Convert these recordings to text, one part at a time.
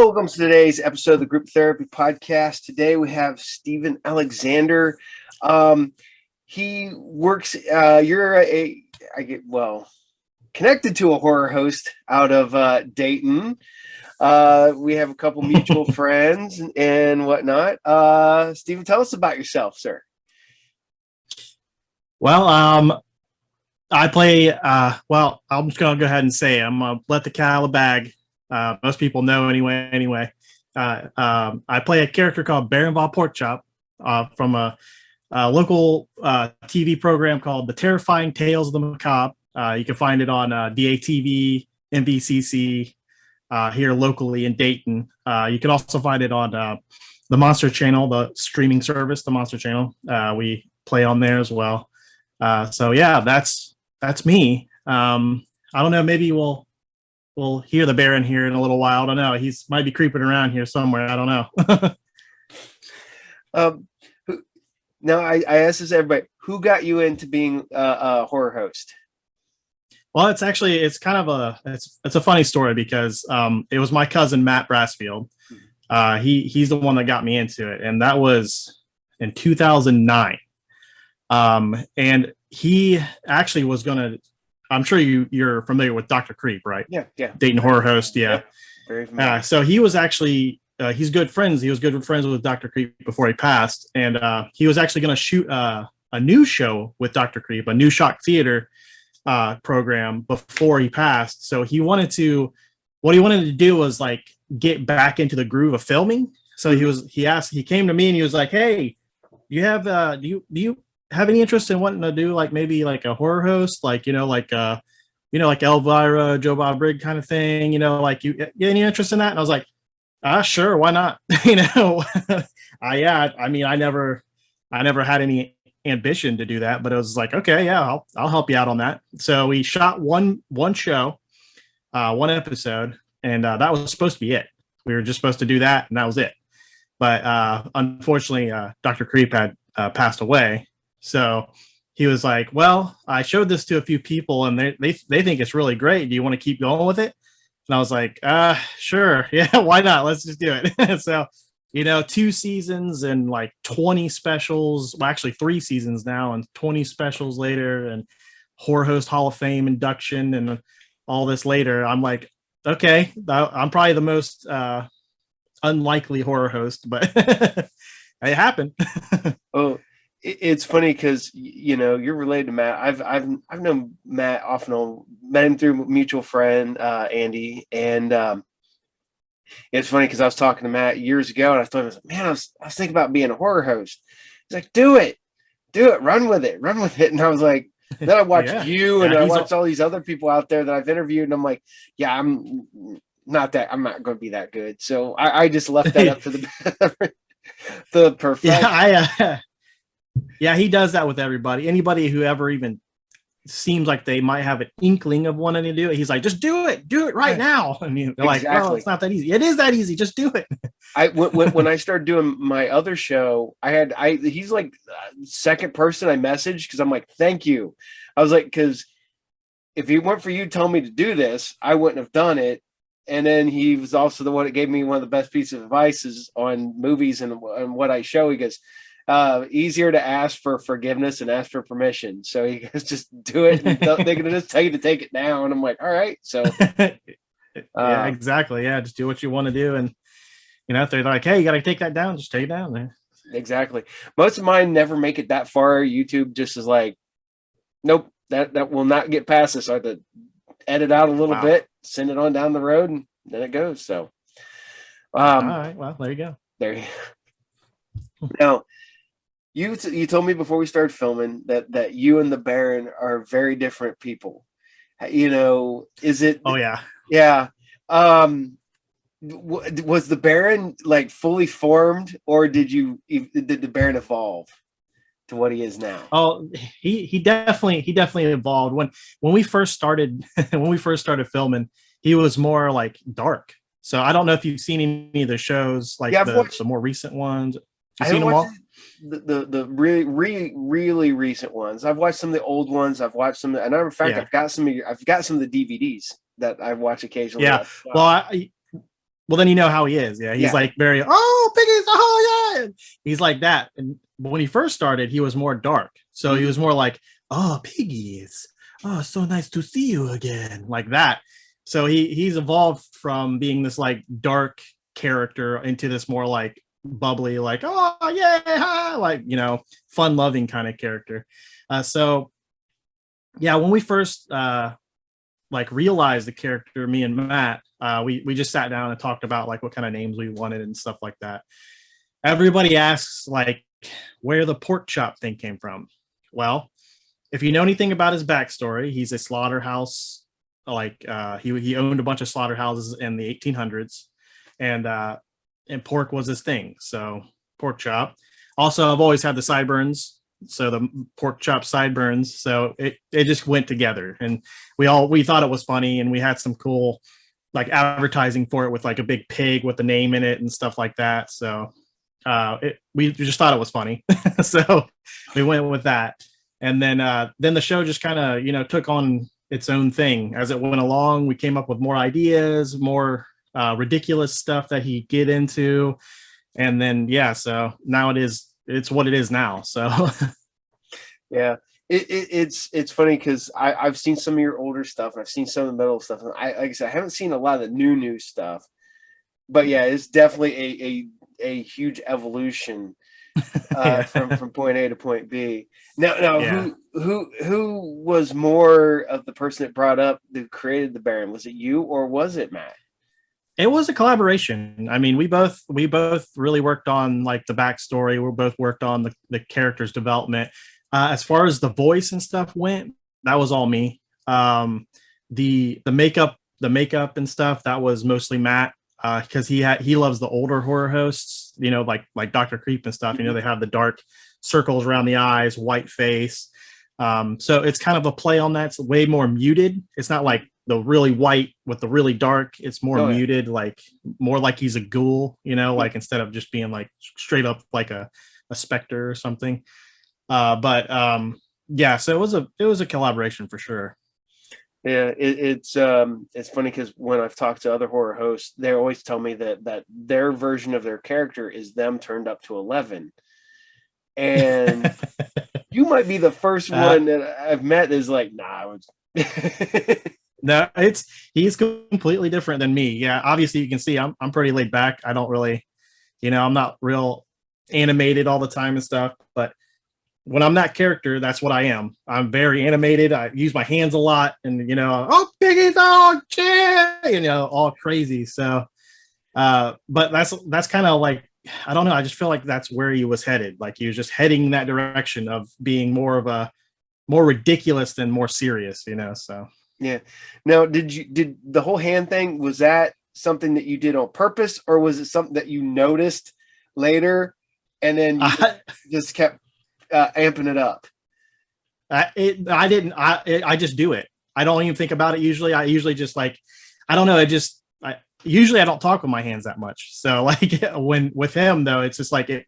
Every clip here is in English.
Welcome to today's episode of the Group Therapy Podcast. Today we have Stephen Alexander. He works. Connected to a horror host out of Dayton. We have a couple mutual friends and whatnot. Stephen, tell us about yourself, sir. Well, I play. I'm just gonna go ahead and say I'm gonna let the cat out of the bag. Most people know anyway. I play a character called Baron VonPorkchop from a local TV program called The Terrifying Tales of the Macabre. You can find it on DATV, NBCC here locally in Dayton. You can also find it on the Monster Channel, the streaming service, the Monster Channel. We play on there as well. So yeah, that's me. I don't know. Maybe we'll hear the Baron here in a little while. I don't know. He's might be creeping around here somewhere. I don't know. Now I asked this to everybody. Who got you into being a horror host? Well, it's kind of it's a funny story because it was my cousin Matt Brassfield. He's the one that got me into it, and that was in 2009. And he actually was gonna. I'm sure you're familiar with Dr. Creep, right? Yeah. Dayton horror host, yeah. Very familiar. So he was actually he's good friends. He was good friends with Dr. Creep before he passed, and he was actually going to shoot a new show with Dr. Creep, a new shock theater program before he passed. So what he wanted to do was like get back into the groove of filming. So he came to me and he was like, "Hey, do you have any interest in wanting to do like maybe like a horror host, like like Elvira, Joe Bob Brigg kind of thing, like you any interest in that?" And I was like, sure, why not? I never had any ambition to do that, but it was like, okay, yeah, I'll help you out on that. So we shot one show, one episode, and that was supposed to be it. We were just supposed to do that, and that was it. But unfortunately, Dr. Creep had passed away. So he was like, "Well, I showed this to a few people, and they think it's really great. Do you want to keep going with it?" And I was like, "Sure, yeah, why not? Let's just do it." So, 2 seasons and like 20 specials. Well, actually 3 seasons now and 20 specials later, and Horror Host Hall of Fame induction and all this later. I'm like, okay, I'm probably the most unlikely horror host, but it happened. Oh. It's funny because you're related to Matt. I've known Matt off and on, met him through a mutual friend, Andy, and it's funny because I was talking to Matt years ago, and I told him, "Man, I was thinking about being a horror host." He's like, "Do it, run with it," and I was like, then I watched you, and I watched all these other people out there that I've interviewed, and I'm like, "Yeah, I'm not going to be that good." So I just left that up to the perfect. Yeah, he does that with everybody. Anybody who ever even seems like they might have an inkling of wanting to do it, he's like, "Just do it right now." And they're like, "Oh, it's not that easy." It is that easy. Just do it. When I started doing my other show, he's like second person I messaged because I'm like, "Thank you." I was like, because if it weren't for you telling me to do this, I wouldn't have done it. And then he was also the one that gave me one of the best pieces of advice on movies and what I show. He goes, easier to ask for forgiveness and ask for permission. So he goes, just do it. And they're going to just tell you to take it down. And I'm like, all right. So yeah, exactly. Yeah. Just do what you want to do. And, if they're like, "Hey, you got to take that down," just take it down there. Exactly. Most of mine never make it that far. YouTube just is like, nope, that will not get past this. So I have to edit out a little bit, send it on down the road, and then it goes. So, all right. Well, there you go. There you go. Now, you told me before we started filming that you and the Baron are very different people. Is it? Oh yeah. Yeah. Was the Baron like fully formed, or did the Baron evolve to what he is now? Oh, he definitely evolved. When we first started filming, he was more like dark. So I don't know if you've seen any of the shows, like the more recent ones. Have you seen them all? The really recent ones. I've watched some of the old ones. I've watched some, and in fact, I've got some of the DVDs that I watch occasionally. Yeah. Well, Well, then you know how he is. Yeah, he's like very, oh, piggies, oh yeah, he's like that. And when he first started, he was more dark, so he was more like, oh, piggies, oh, so nice to see you again, like that. So he's evolved from being this like dark character into this more like bubbly, like, oh yeah, like, you know, fun loving kind of character. So yeah, when we first like realized the character, me and Matt, we just sat down and talked about like what kind of names we wanted and stuff like that. Everybody asks like where the pork chop thing came from. Well, if you know anything about his backstory, he's a slaughterhouse. Like he owned a bunch of slaughterhouses in the 1800s, and pork was his thing. So pork chop. Also, I've always had the sideburns, so the pork chop sideburns. So it just went together, and we thought it was funny, and we had some cool like advertising for it with like a big pig with the name in it and stuff like that. So we just thought it was funny, so we went with that. And then the show just kind of, you know, took on its own thing as it went along. We came up with more ideas, more ridiculous stuff that he get into, and then so now it's what it is now. So yeah, it's funny because I've seen some of your older stuff and I've seen some of the middle stuff, and like I said, I haven't seen a lot of the new stuff, but yeah, it's definitely a huge evolution from point A to point B. Now, who was more of the person that brought up who created the Baron? Was it you or was it Matt? It was a collaboration. I mean, we both really worked on like the backstory. We both worked on the character's development. As far as the voice and stuff went, that was all me. The makeup and stuff, that was mostly Matt, because he loves the older horror hosts, you know, like Dr. Creep and stuff. You know, they have the dark circles around the eyes, white face. So it's kind of a play on that. It's way more muted. It's not like the really white with the really dark. It's more muted, like more like he's a ghoul, you know, like instead of just being like straight up like a specter or something. So it was a collaboration for sure. Yeah, it's funny because when I've talked to other horror hosts, they always tell me that their version of their character is them turned up to 11. And you might be the first one that I've met that is like, nah, no, he's completely different than me. Yeah, obviously you can see I'm pretty laid back. I don't really, you know, I'm not real animated all the time and stuff, but when I'm that character, that's what I am. I'm very animated. I use my hands a lot, and you know, oh, piggy dog, you know, all crazy. So, but that's kind of like, I don't know. I just feel like that's where he was headed. Like he was just heading in that direction of being more ridiculous than more serious, you know. So yeah. Now, did the whole hand thing, was that something that you did on purpose, or was it something that you noticed later and then you just kept amping it up? I just do it. I don't even think about it usually. I usually just like, I don't know. Usually I don't talk with my hands that much. So like when with him though, it's just like it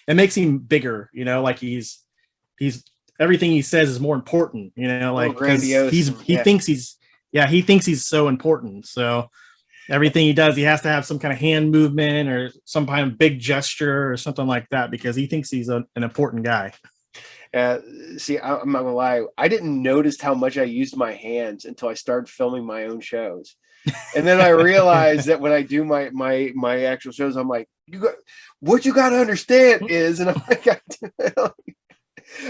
makes him bigger, you know, like he's everything he says is more important, you know, like he thinks he's so important. So everything he does, he has to have some kind of hand movement or some kind of big gesture or something like that because he thinks he's an important guy. See, I'm not gonna lie, I didn't notice how much I used my hands until I started filming my own shows. And then I realized that when I do my actual shows, I'm like, what you got to understand is, and I'm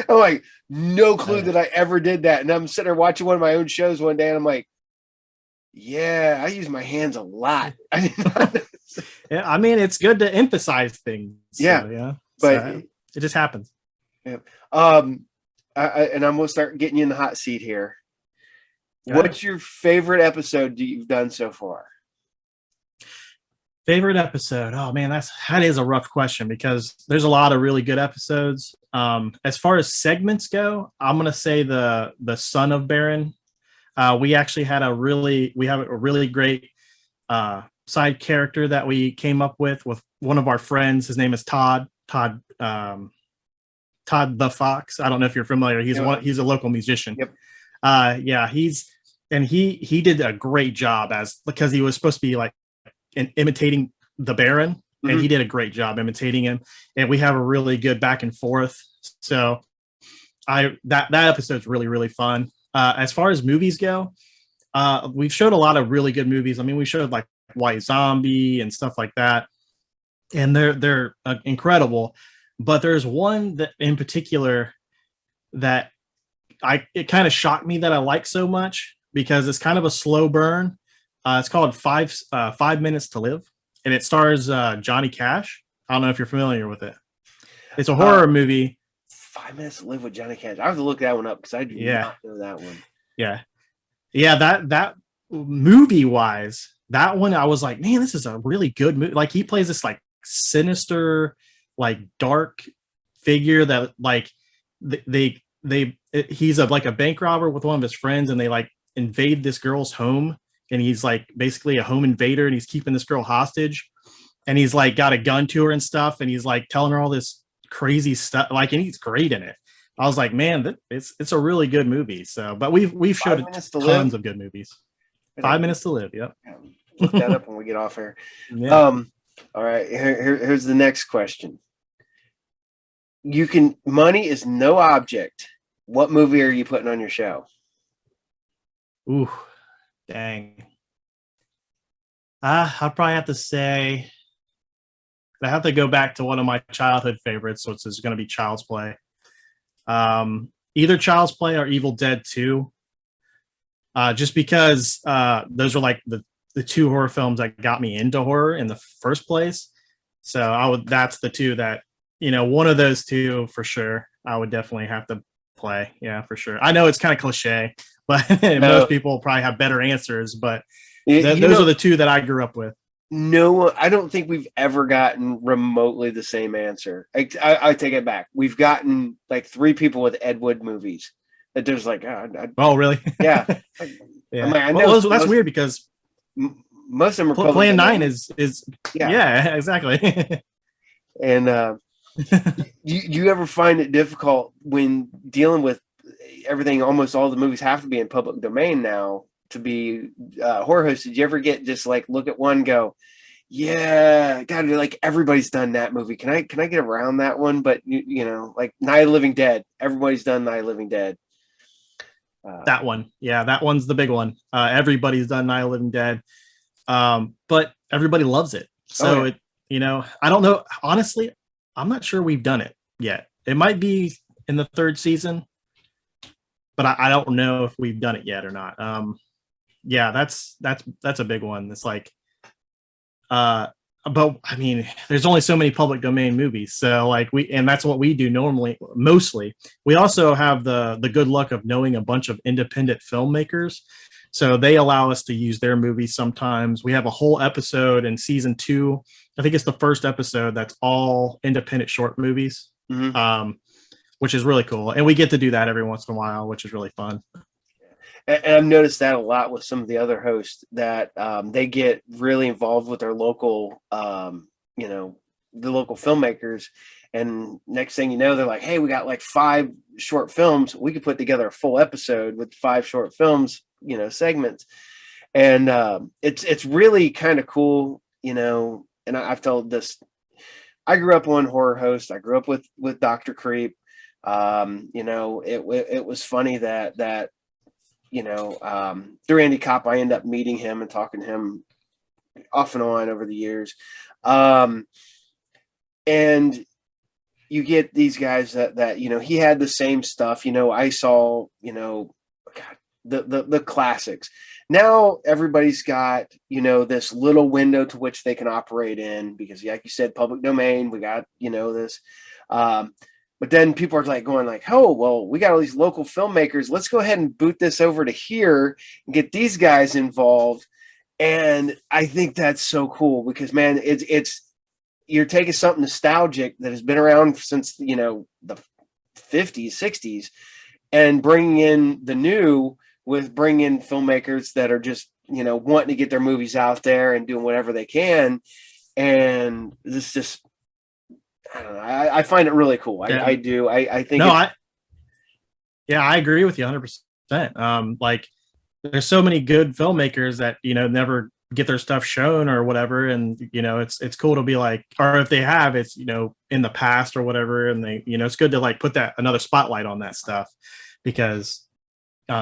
like, no clue that I ever did that. And I'm sitting there watching one of my own shows one day, and I'm like, yeah, I use my hands a lot. I did not know. Yeah, I mean, it's good to emphasize things. Yeah, so, yeah, but it just happens. Yeah. And I'm gonna start getting you in the hot seat here. What's your favorite episode that you've done so far? Favorite episode? Oh man, that is a rough question because there's a lot of really good episodes. As far as segments go, I'm gonna say the Son of Baron. We actually had a really great side character that we came up with one of our friends. His name is Todd the Fox. I don't know if you're familiar. He's a local musician. Yep. He did a great job because he was supposed to be like imitating the Baron, and Mhm. he did a great job imitating him. And we have a really good back and forth. So that episode's really, really fun. As far as movies go, we've showed a lot of really good movies. I mean, we showed like White Zombie and stuff like that, and they're incredible. But there's one that in particular that it kind of shocked me that I like so much because it's kind of a slow burn. It's called 5 Minutes to Live, and it stars Johnny Cash. I don't know if you're familiar with it. It's a horror movie. 5 Minutes to Live with Johnny Cash. I have to look that one up because I do not know that one. Yeah. That movie wise, that one I was like, man, this is a really good movie. Like he plays this like sinister, like dark figure that like he's like a bank robber with one of his friends, and they like invade this girl's home, and he's like basically a home invader, and he's keeping this girl hostage, and he's like got a gun to her and stuff, and he's like telling her all this crazy stuff, like, and he's great in it. I was like, man, it's a really good movie. So, but we've showed tons of good movies. 5 Minutes to Live. Yep. Look that up when we get off here. Yeah. All right. Here's the next question. Money is no object. What movie are you putting on your show? Ooh, dang. I'll probably have to say I have to go back to one of my childhood favorites, which is going to be Child's Play. Either Child's Play or Evil Dead 2. Just because those are like the two horror films that got me into horror in the first place. So that's the two that, one of those two for sure, I would definitely have to play. Yeah, for sure. I know it's kind of cliche, but most people probably have better answers, but those are the two that I grew up with. No, I don't think we've ever gotten remotely the same answer. I take it back. We've gotten like 3 people with Ed Wood movies that there's like, oh, really? Yeah. Yeah. I mean, that's weird because most of them are Plan 9 is yeah, exactly. And you ever find it difficult when dealing with everything? Almost all the movies have to be in public domain now to be horror hosts. Did you ever get just like look at one, go, yeah, God, like everybody's done that movie. Can I get around that one? But like Night of the Living Dead, everybody's done Night of the Living Dead. That one, yeah, that one's the big one. Everybody's done Night of the Living Dead, but everybody loves it. So I don't know. Honestly, I'm not sure we've done it yet. It might be in the 3rd season, but I don't know if we've done it yet or not. Yeah, that's a big one. It's like, but I mean, there's only so many public domain movies, so like and that's what we do normally. Mostly, we also have the good luck of knowing a bunch of independent filmmakers, so they allow us to use their movies sometimes. We have a whole episode in season 2. I think it's the first episode that's all independent short movies, which is really cool, and we get to do that every once in a while, which is really fun. And I've noticed that a lot with some of the other hosts that they get really involved with their local, the local filmmakers. And next thing you know, they're like, hey, we got like 5 short films. We could put together a full episode with 5 short films, segments. And it's really kind of cool, and I've told this. I grew up on horror hosts. I grew up with Dr. Creep. It was funny that through Andy Kopp, I ended up meeting him and talking to him off and on over the years. And you get these guys that he had the same stuff. I saw, the classics. Now everybody's got, this little window to which they can operate in because, like you said, public domain, we got, this. But then people are like going like, oh, well, we got all these local filmmakers. Let's go ahead and boot this over to here and get these guys involved. And I think that's so cool because, man, it's you're taking something nostalgic that has been around since, the 50s, 60s, and bringing in the new with bringing in filmmakers that are just, wanting to get their movies out there and doing whatever they can. And this just, I don't know. I find it really cool. I do. I think. No, I agree with you 100%. Like, there's so many good filmmakers that never get their stuff shown or whatever. And, it's cool to be like, or if they have, it's, in the past or whatever. And they, it's good to like put that another spotlight on that stuff, because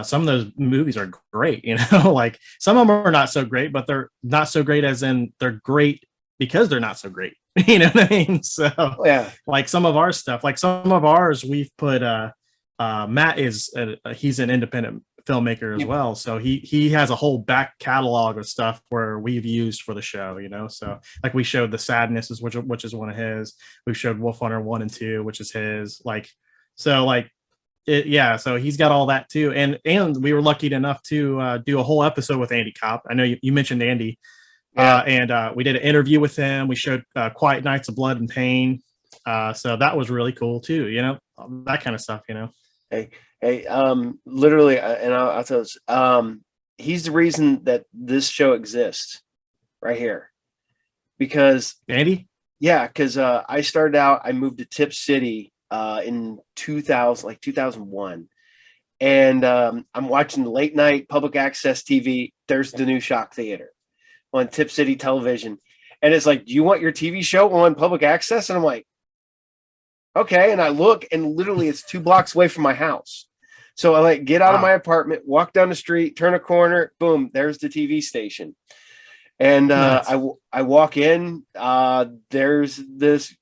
some of those movies are great, like some of them are not so great, but they're not so great as in they're great because they're not so great. You know what I mean? So yeah, like some of our stuff, like some of ours, we've put Matt is he's an independent filmmaker as well, so he has a whole back catalog of stuff where we've used for the show, so like we showed The Sadnesses, which is one of his. We've showed Wolf Hunter 1 and 2, which is his, like, so like so he's got all that too. And we were lucky enough to do a whole episode with Andy Kopp. I know you mentioned Andy. And we did an interview with him. We showed Quiet Nights of Blood and Pain. So that was really cool too, that kind of stuff, Hey, literally, and I'll tell this, he's the reason that this show exists right here. Because Andy? Yeah, because I started out, I moved to Tip City in 2001. And I'm watching the late night public access TV. There's the new Shock Theater on Tip City Television. And it's like, do you want your TV show on public access? And I'm like, okay. And I look, and literally it's 2 blocks away from my house. So I like get out of my apartment, walk down the street, turn a corner, boom, there's the TV station. And Nice. I walk in, there's this,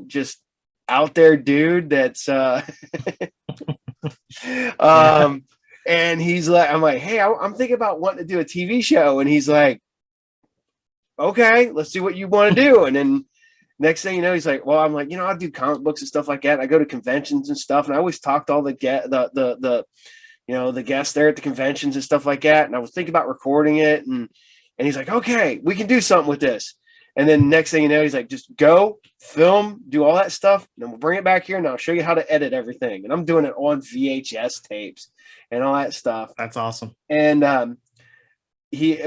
just out there dude that's and he's like, I'm like, hey, I'm thinking about wanting to do a TV show. And he's like, okay, let's see what you want to do. And then next thing you know, he's like, well, I'm like, I do comic books and stuff like that. I go to conventions and stuff, and I always talk to all the guests there at the conventions and stuff like that. And I was thinking about recording it, and he's like, okay, we can do something with this. And then next thing you know, he's like, just go film, do all that stuff, and then we'll bring it back here, and I'll show you how to edit everything. And I'm doing it on VHS tapes and all that stuff. That's awesome. And he,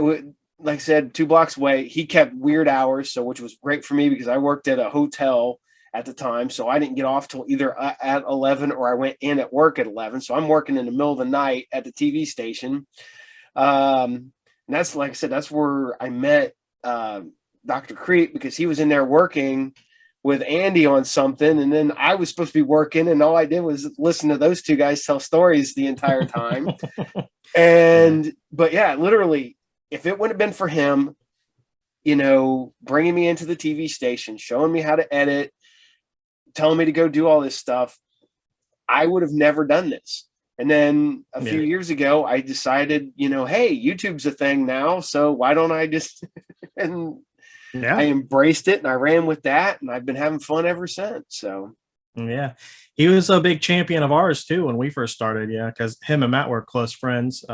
like I said, 2 blocks away, he kept weird hours, which was great for me because I worked at a hotel at the time. So I didn't get off till either at 11 or I went in at work at 11. So I'm working in the middle of the night at the TV station. And that's, like I said, that's where I met Dr. Creep, because he was in there working with Andy on something. And then I was supposed to be working, and all I did was listen to those 2 guys tell stories the entire time. But yeah, literally, if it wouldn't have been for him, bringing me into the TV station, showing me how to edit, telling me to go do all this stuff, I would have never done this. And then a few years ago, I decided, hey, YouTube's a thing now, so why don't I just and I embraced it, and I ran with that, and I've been having fun ever since. So yeah, he was a big champion of ours too when we first started. Yeah, because him and Matt were close friends.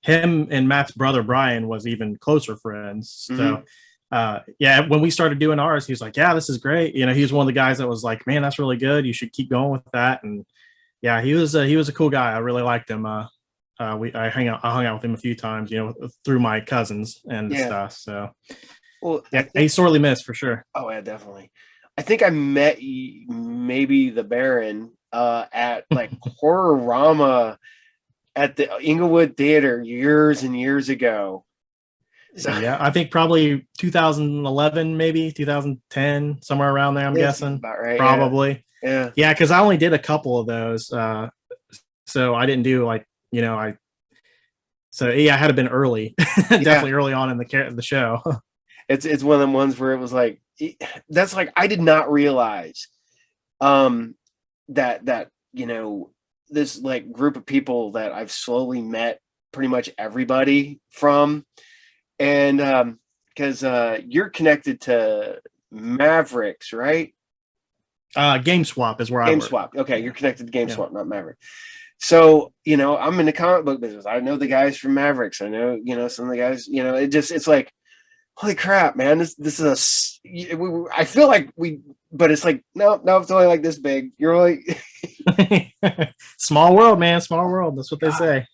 Him and Matt's brother Brian was even closer friends. So when we started doing ours, he was like, yeah, this is great. He was one of the guys that was like, man, that's really good, you should keep going with that. And yeah, he was a cool guy. I really liked him. I hung out with him a few times, through my cousins and stuff. So well, yeah, he's sorely missed for sure. Oh yeah, definitely. I think I met maybe the Baron at like Horrorama at the Inglewood Theater years and years ago. So yeah, I think probably 2011, maybe 2010, somewhere around there. I'm guessing. About right. Probably. Yeah. Yeah, because I only did a couple of those, so I didn't do like So yeah, I had to been early, definitely early on in the show. It's one of them ones where it was like, that's like, I did not realize that this like group of people that I've slowly met pretty much everybody from. And because you're connected to Mavericks, right? Game Swap is where I work. Swap. Okay, you're connected to Game Swap, not Maverick. So, I'm in the comic book business. I know the guys from Mavericks. I know, some of the guys, it's like, holy crap, man, this is I feel like but it's like, no, it's only like this big. You're only small world, man, small world. That's what they say.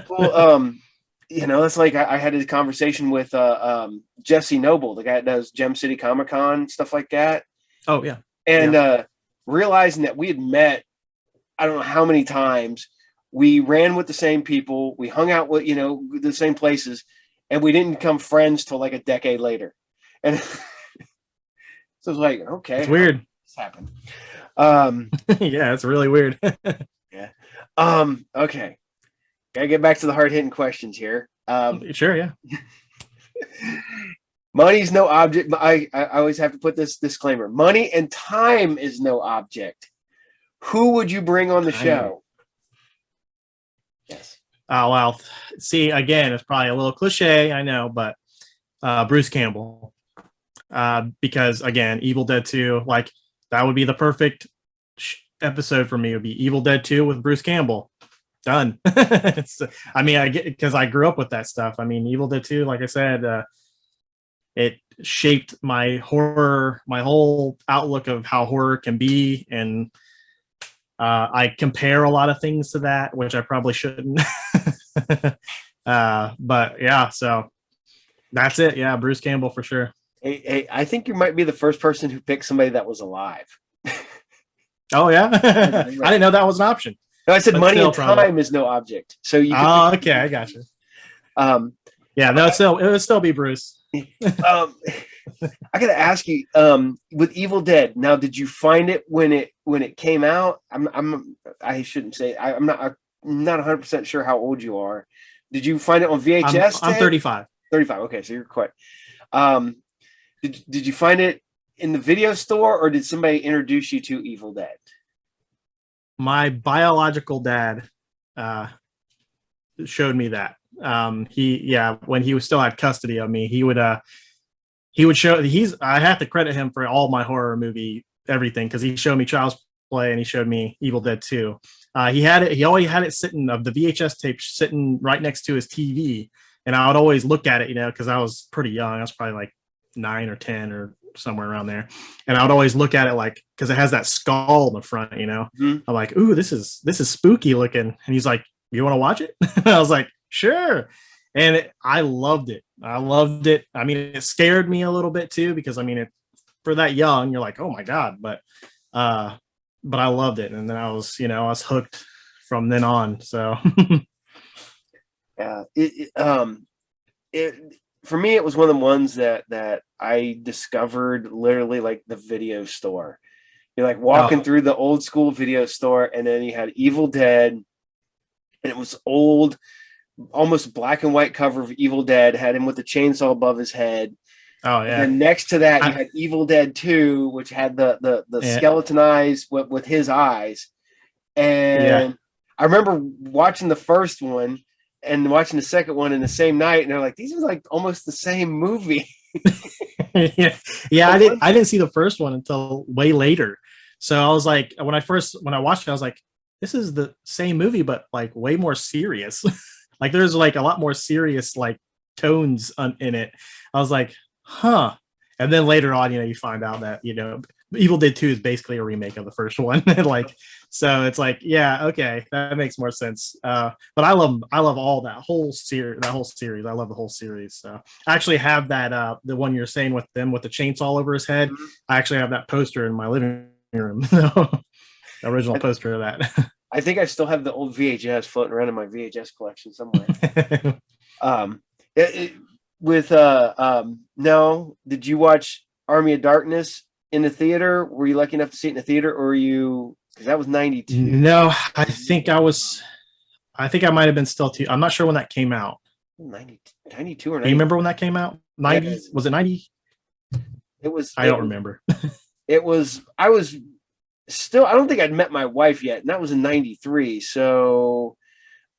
Well, it's like I had a conversation with Jesse Noble, the guy that does Gem City Comic Con, stuff like that. Oh yeah. And realizing that we had met, I don't know how many times, we ran with the same people, we hung out with, the same places. and we didn't become friends till like a decade later. And so it's like, okay, It's weird. This happened. Yeah, it's really weird. Yeah. Okay. Gotta get back to the hard hitting questions here. Sure, yeah. Money's no object. I always have to put this disclaimer. Money and time is no object. Who would you bring on the show? Yes. Oh, well, see, again, it's probably a little cliche, I know, but Bruce Campbell. Because, again, Evil Dead 2, like, that would be the perfect episode for me. It would be Evil Dead 2 with Bruce Campbell. Done. I mean, I get because I grew up with that stuff. I mean, Evil Dead 2, like I said, it shaped my whole outlook of how horror can be. And I compare a lot of things to that, which I probably shouldn't. But yeah, so that's it. Yeah, Bruce Campbell for sure. Hey, I think you might be the first person who picked somebody that was alive. Oh, yeah? I didn't know that was an option. No, I said but money and time is no object. So you. Oh, okay, I got you. Yeah, no, it would still be Bruce. I gotta ask you, with Evil Dead. Now, did you find it when it came out? I shouldn't say. I'm not 100% sure how old you are. Did you find it on VHS? I'm 35. 35. Okay, so you're quite. Did you find it in the video store, or did somebody introduce you to Evil Dead? My biological dad showed me that. When he was still had custody of me, he would show. I have to credit him for all my horror movie everything, because he showed me Child's Play and he showed me Evil Dead 2. He had it. He always had it sitting of the VHS tape sitting right next to his TV, and I would always look at it, because I was pretty young. I was probably like 9 or 10 or somewhere around there, and I would always look at it like, because it has that skull in the front. Mm-hmm. I'm like, ooh, this is spooky looking. And he's like, you want to watch it? I was like, sure. And I loved it. I mean, it scared me a little bit too, because I mean, for that young, you're like, oh my god, but I loved it, and then I was hooked from then on. So yeah, for me, it was one of the ones that I discovered literally like the video store. You're like walking through the old school video store, and then you had Evil Dead, and it was old, almost black and white cover of Evil Dead, had him with the chainsaw above his head. Oh yeah. And then next to that, you had Evil Dead 2, which had the skeleton eyes with his eyes. And I remember watching the first one and watching the second one in the same night, and they're like, these are like almost the same movie. I didn't see the first one until way later. So I was like, when I watched it, I was like, this is the same movie, but like way more serious. Like there's like a lot more serious like tones in it. I was like, huh. And then later on, you find out that, Evil Dead 2 is basically a remake of the first one. Like, so it's like, yeah, okay, that makes more sense. But I love all that whole series. I love the whole series. So I actually have that, the one you're saying with them with the chainsaw over his head. Mm-hmm. I actually have that poster in my living room. The original poster of that. I think I still have the old VHS floating around in my VHS collection somewhere. No, did you watch Army of Darkness in the theater? Were you lucky enough to see it in the theater, or were you? Because that was 92. No, I think I might have been still too. I'm not sure when that came out. 92 or 90. Do you remember when that came out? 90? Yeah. Was it 90? It was. I don't remember. It was. I was still. I don't think I'd met my wife yet, and that was in 93. So,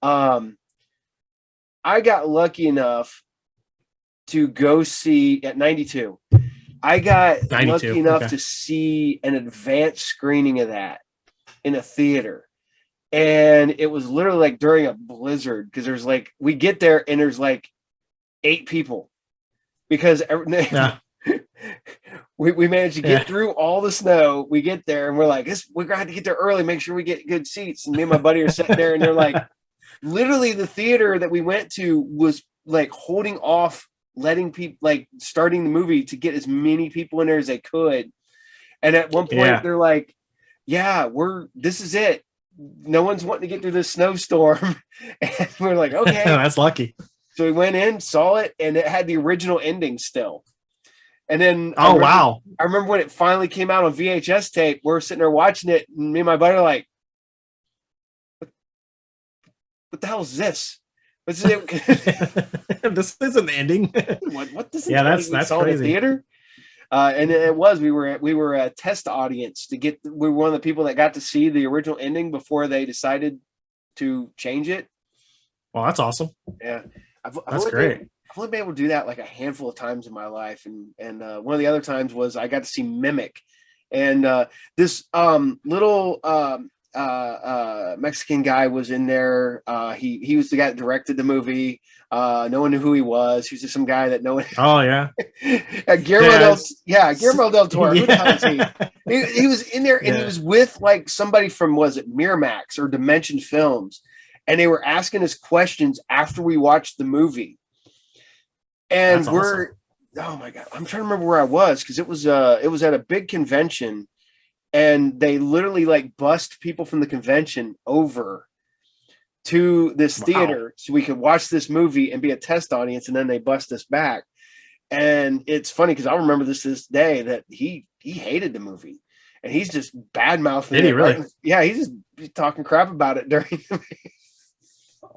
I got lucky enough to go see at 92. I got lucky enough to see an advanced screening of that in a theater. And it was literally like during a blizzard, because there's like, we get there and there's like 8 people, because we managed to get through all the snow. We get there and we're like, we're going to have to get there early, make sure we get good seats. And me and my buddy are sitting there, and they're like, literally the theater that we went to was like holding off letting people, like starting the movie to get as many people in there as they could. And at one point they're like, this is it. No one's wanting to get through this snowstorm. And we're like, okay. That's lucky. So we went in, saw it, and it had the original ending still. And then wow. I remember when it finally came out on VHS tape, we're sitting there watching it, and me and my buddy are like, what the hell is this? What's it? This isn't the ending. What this? Yeah, that's saw crazy. in the theater. And it was we were a test audience we were one of the people that got to see the original ending before they decided to change it. Well, that's awesome. Yeah, That's great. I've only been able to do that like a handful of times in my life, and one of the other times was I got to see Mimic, and this little Mexican guy was in there. He was the guy that directed the movie. No one knew who he was. He was just some guy that no one. Oh yeah, Guillermo del Toro. Yeah. Who the hell is he? He was in there, and he was with like somebody from, was it Miramax or Dimension Films, and they were asking us questions after we watched the movie. And That's we're awesome. Oh my god, I'm trying to remember where I was, because it was at a big convention, and they literally like bussed people from the convention over to this theater so we could watch this movie and be a test audience, and then they bussed us back. And it's funny because I remember this day that he hated the movie, and he's just bad mouthing. Did he really? Right? Yeah, he's just talking crap about it during the movie.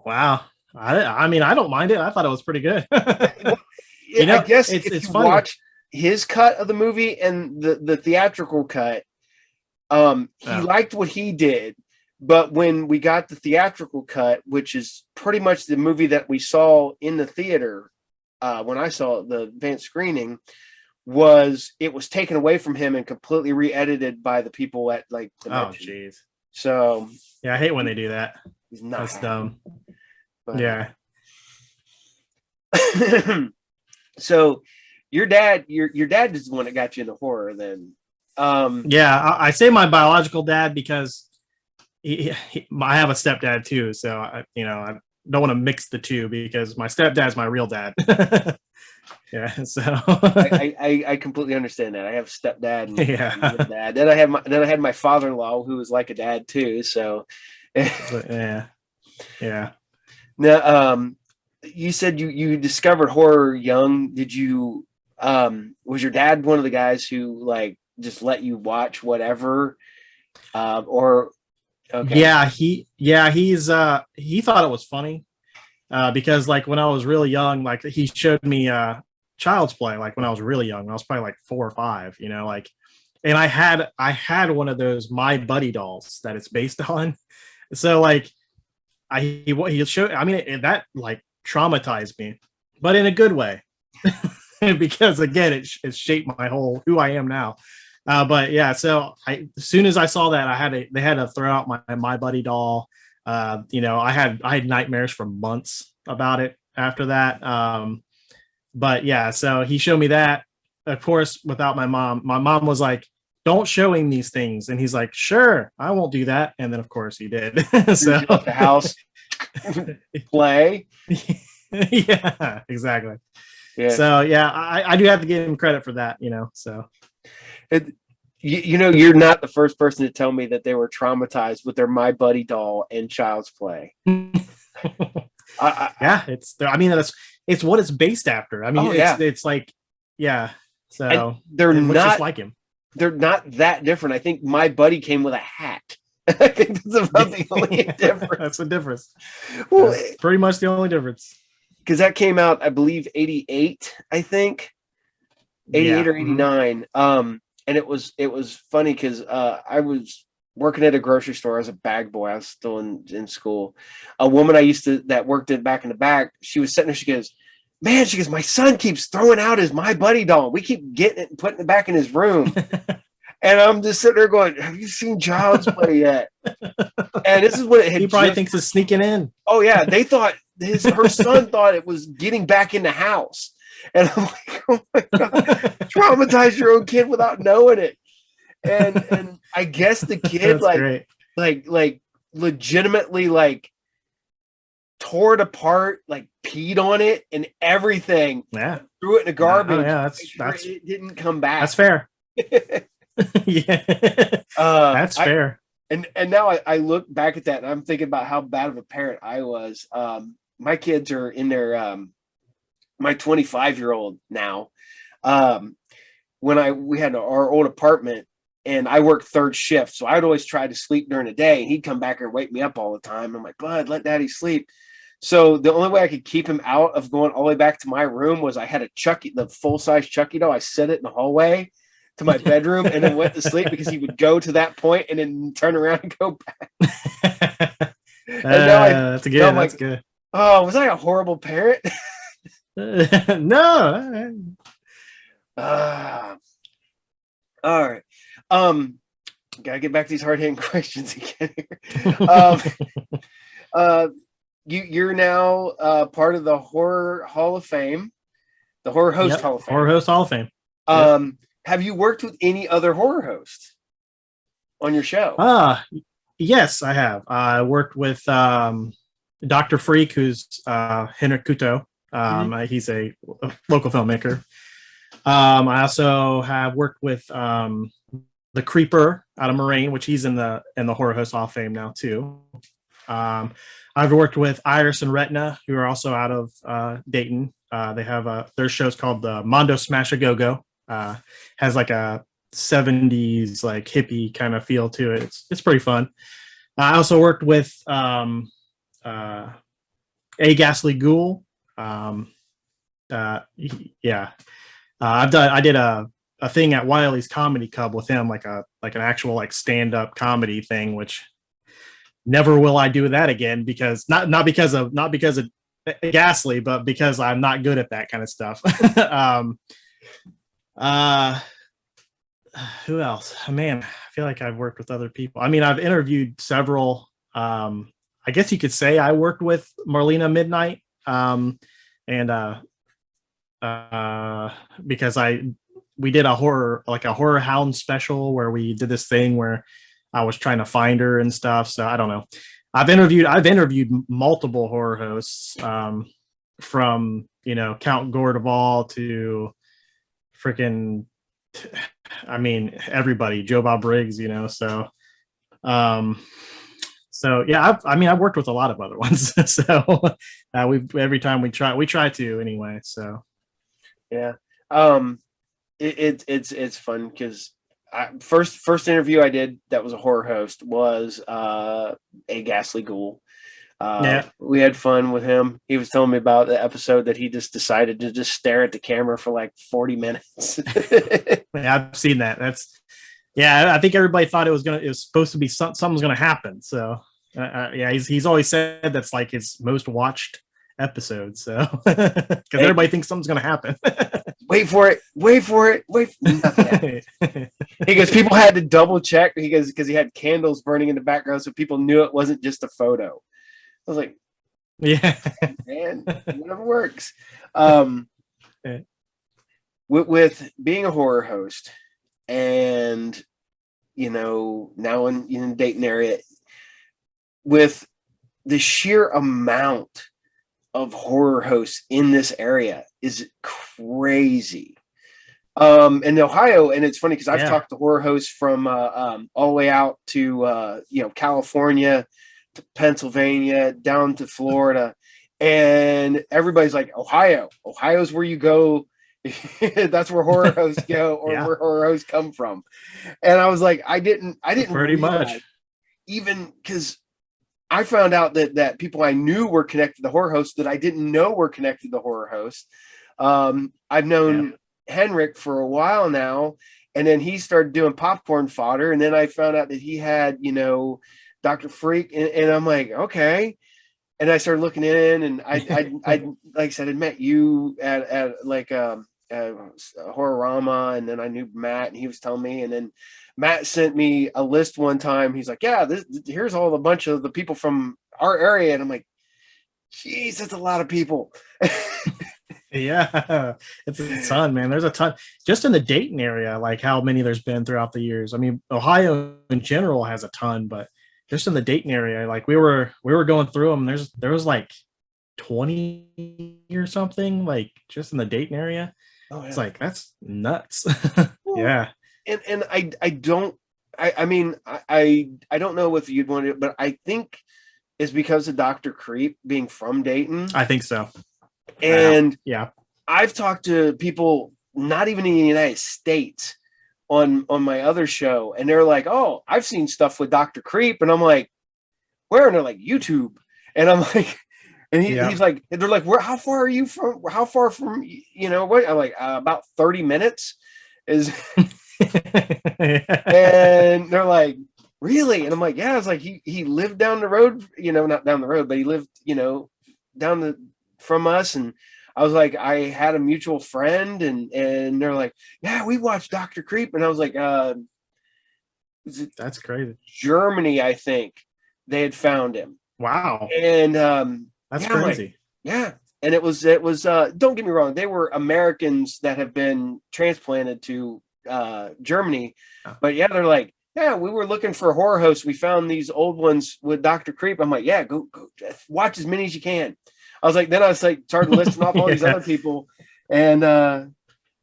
Wow. I mean, I don't mind it. I thought it was pretty good. You know, I guess it's if you funny. watch his cut of the movie and the theatrical cut, he liked what he did. But when we got the theatrical cut, which is pretty much the movie that we saw in the theater, when I saw the advanced screening, it was taken away from him and completely re-edited by the people at like Dimension. Oh, jeez. So yeah, I hate when they do that. He's not That's happy. dumb. But, yeah. So your dad is the one that got you into horror then. Yeah, I say my biological dad because I have a stepdad too. So I don't want to mix the two because my stepdad's my real dad. Yeah, so I completely understand that. I have stepdad and dad. Then I had my father-in-law who was like a dad too. So yeah. Now, you said you discovered horror young. Did you? Was your dad one of the guys who like just let you watch whatever? Or okay. Yeah, he thought it was funny. Because like when I was really young, like he showed me Child's Play, like when I was really young. I was probably like 4 or 5, like, and I had one of those My Buddy dolls that it's based on. So like he showed, I mean, that like traumatized me, but in a good way. Because again, it shaped my whole who I am now. But yeah, so as soon as I saw that, they had to throw out my Buddy doll. I had nightmares for months about it after that. But yeah, so he showed me that, of course, without my mom. My mom was like, don't show him these things. And he's like, sure, I won't do that. And then of course he did. So left the house, play. Yeah, exactly. Yeah. So yeah, I do have to give him credit for that, so. You're not the first person to tell me that they were traumatized with their My Buddy doll and Child's Play. Yeah, it's what it's based after. I mean, it's like, yeah. So and they're not just like him. They're not that different. I think My Buddy came with a hat. I think that's about the only difference. That's the difference. Well, that's pretty much the only difference. Because that came out, I believe, 88. I think 88 or 89. Mm-hmm. And it was funny because I was working at a grocery store as a bag boy. I was still in school. A woman that worked back in the back, she was sitting there. She goes, man, my son keeps throwing out his My Buddy doll. We keep getting it and putting it back in his room. And I'm just sitting there going, have you seen Child's Play yet? And this is what it had. He probably thinks it's sneaking in. Oh yeah, they thought her son thought it was getting back in the house. And I'm like, oh my God, traumatize your own kid without knowing it. And I guess the kid like legitimately like tore it apart, like peed on it and everything. Yeah. Threw it in the garbage. Yeah, that's it didn't come back. That's fair. Yeah. That's fair. And now I look back at that and I'm thinking about how bad of a parent I was. my kids are in their my 25-year-old now. When we had our old apartment and I worked third shift, so I'd always try to sleep during the day, and he'd come back and wake me up all the time. I'm like, Bud, let Daddy sleep. So the only way I could keep him out of going all the way back to my room was I had a Chucky, the full-size Chucky doll. I set it in the hallway to my bedroom and then went to sleep because he would go to that point and then turn around and go back. And that's good. That's like, good. Oh, was I a horrible parent? No. All right. Gotta get back to these hard-hitting questions again. You're now part of the Horror Hall of Fame, the Horror Host Hall of Fame. Horror Host Hall of Fame. Have you worked with any other horror hosts on your show? Yes, I have. I worked with Dr. Freak, who's Henrik Kuto. He's a local filmmaker. I also have worked with the Creeper out of Moraine, which he's in the Horror Host Hall of Fame now too. I've worked with Iris and Retina, who are also out of Dayton. They have their show's called the Mondo Smash a Go Go. Has like a 70s like hippie kind of feel to it. It's pretty fun. I also worked with A Ghastly Ghoul. I did a thing at Wiley's Comedy Club with him, like an actual like stand-up comedy thing, which never will I do that again, because not because of Ghastly, but because I'm not good at that kind of stuff. Who else? Man, I feel like I've worked with other people. I mean, I've interviewed several. I guess you could say I worked with Marlena Midnight, because we did a horror hound special where we did this thing where I was trying to find her and stuff. So I don't know. I've interviewed multiple horror hosts, from Count Gordeval to freaking, I mean, everybody, Joe Bob Briggs, so yeah, I've worked with a lot of other ones. So every time we try to anyway. So yeah, it's fun because first interview I did that was a horror host was A Ghastly Ghoul. We had fun with him. He was telling me about the episode that he just decided to just stare at the camera for like 40 minutes. Yeah, I've seen that. I think everybody thought it was supposed to be something was going to happen. So he's always said that's like his most watched episode. So because everybody thinks something's going to happen. Wait for it. Nothing. He goes, people had to double check. He goes, because he had candles burning in the background, so people knew it wasn't just a photo. I was like, yeah, man, whatever works. With being a horror host and, now in the Dayton area, with the sheer amount of horror hosts in this area is crazy. In Ohio, and it's funny because I've talked to horror hosts from all the way out to California, to Pennsylvania, down to Florida, and everybody's like, Ohio's where you go. That's where horror hosts go, or where horror hosts come from. And I was like, I didn't pretty much, even because I found out that people I knew were connected to horror hosts that I didn't know were connected to horror hosts. I've known Henrik for a while now, and then he started doing popcorn fodder, and then I found out that he had Dr. Freak, and I'm like, okay. And I started looking in, and I like I said, I met you at like Horrorama, and then I knew Matt, and he was telling me, and then Matt sent me a list one time. He's like, yeah, here's a bunch of the people from our area, and I'm like, geez, that's a lot of people. Yeah, it's a ton, man. There's a ton just in the Dayton area, like how many there's been throughout the years. I mean, Ohio in general has a ton, but just in the Dayton area, like we were going through them. There was like 20 or something, like just in the Dayton area. Oh, yeah. It's like, that's nuts. Yeah. And I don't know if you'd want to, but I think is because of Dr. Creep being from Dayton. I think so. And yeah, I've talked to people not even in the United States on my other show, and they're like, "Oh, I've seen stuff with Dr. Creep," and I'm like, "Where?" And they're like, "YouTube," and I'm like, and he's like, and they're like, "Where? How far are you from? How far from what?" I'm like, "About 30 minutes." Is and they're like, "Really?" And I'm like, "Yeah." I was like, he lived down the road, not down the road, but he lived, down from us. And I was like, I had a mutual friend, and they're like, "Yeah, we watched Dr. Creep." And I was like, that's crazy. Germany, I think they had found him. Wow. And that's crazy. Like, yeah. And it was don't get me wrong, they were Americans that have been transplanted to Germany. But yeah, they're like, "Yeah, we were looking for horror hosts. We found these old ones with Dr. Creep." I'm like, "Yeah, go watch as many as you can." I was like, started listing off all these other people, and they're